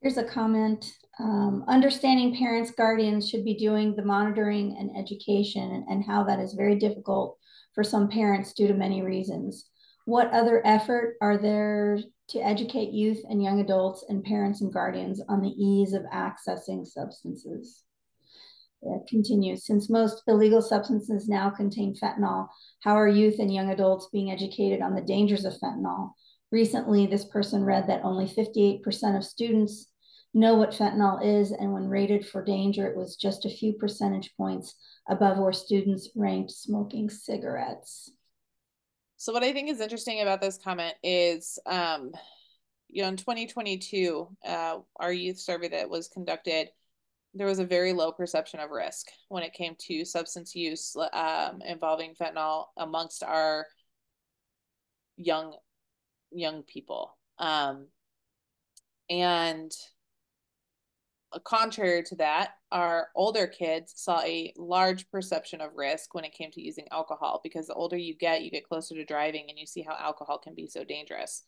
Here's a comment. Understanding parents, guardians should be doing the monitoring and education, and how that is very difficult for some parents due to many reasons. What other effort are there to educate youth and young adults and parents and guardians on the ease of accessing substances? It continues, since most illegal substances now contain fentanyl, how are youth and young adults being educated on the dangers of fentanyl? Recently, this person read that only 58% of students know what fentanyl is, and when rated for danger, it was just a few percentage points above where students ranked smoking cigarettes. So what I think is interesting about this comment is, you know, in 2022, our youth survey that was conducted, there was a very low perception of risk when it came to substance use involving fentanyl amongst our young people. And contrary to that, our older kids saw a large perception of risk when it came to using alcohol, because the older you get closer to driving, and you see how alcohol can be so dangerous.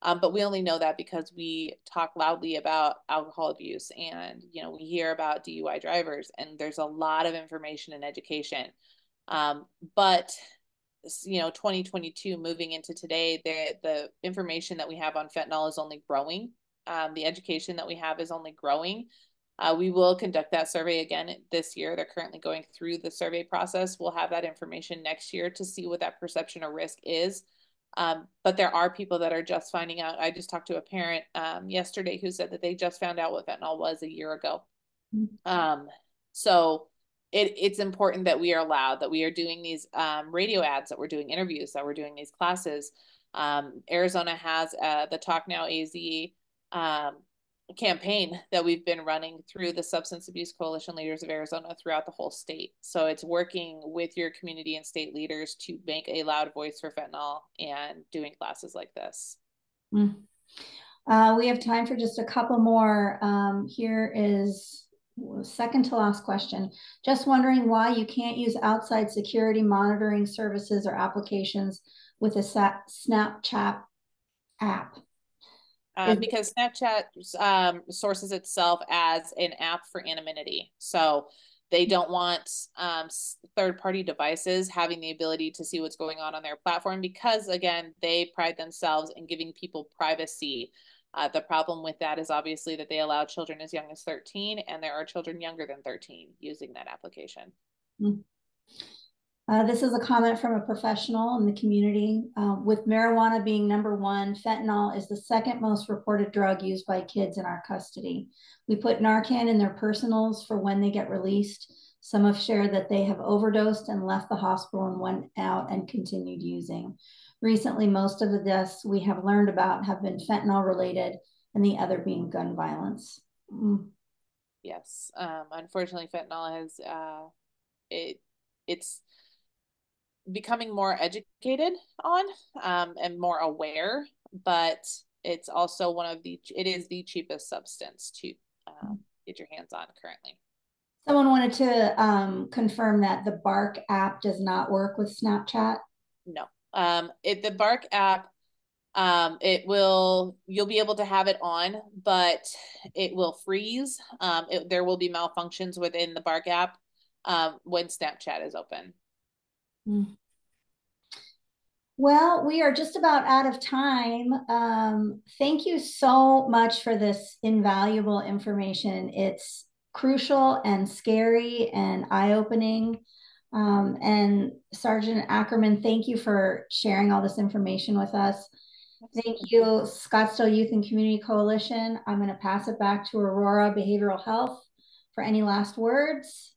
But we only know that because we talk loudly about alcohol abuse, and, you know, we hear about DUI drivers, and there's a lot of information and education. But 2022 moving into today, the information that we have on fentanyl is only growing. The education that we have is only growing. We will conduct that survey again this year. They're currently going through the survey process. We'll have that information next year to see what that perception or risk is. But there are people that are just finding out. I just talked to a parent yesterday who said that they just found out what fentanyl was a year ago. So it's important that we are loud, that we are doing these radio ads, that we're doing interviews, that we're doing these classes. Arizona has the Talk Now AZ campaign that we've been running through the Substance Abuse Coalition Leaders of Arizona throughout the whole state. So it's working with your community and state leaders to make a loud voice for fentanyl and doing classes like this. We have time for just a couple more. Here is second to last question. Just wondering why you can't use outside security monitoring services or applications with a Snapchat app. Because Snapchat sources itself as an app for anonymity. So they don't want third-party devices having the ability to see what's going on their platform because, again, they pride themselves in giving people privacy. The problem with that is obviously that they allow children as young as 13, and there are children younger than 13 using that application. This is a comment from a professional in the community. With marijuana being number one, fentanyl is the second most reported drug used by kids in our custody. We put Narcan in their personals for when they get released. Some have shared that they have overdosed and left the hospital and went out and continued using. Recently, most of the deaths we have learned about have been fentanyl related, and the other being gun violence. Yes, unfortunately, fentanyl has it's becoming more educated on and more aware, but it's also it is the cheapest substance to get your hands on currently. Someone wanted to confirm that the Bark app does not work with Snapchat. No. The Bark app, you'll be able to have it on, but it will freeze. There will be malfunctions within the Bark app when Snapchat is open. Well, we are just about out of time. Thank you so much for this invaluable information. It's crucial and scary and eye-opening. And Sergeant Ackerman, thank you for sharing all this information with us. Thank you, Scottsdale Youth and Community Coalition. I'm going to pass it back to Aurora Behavioral Health for any last words.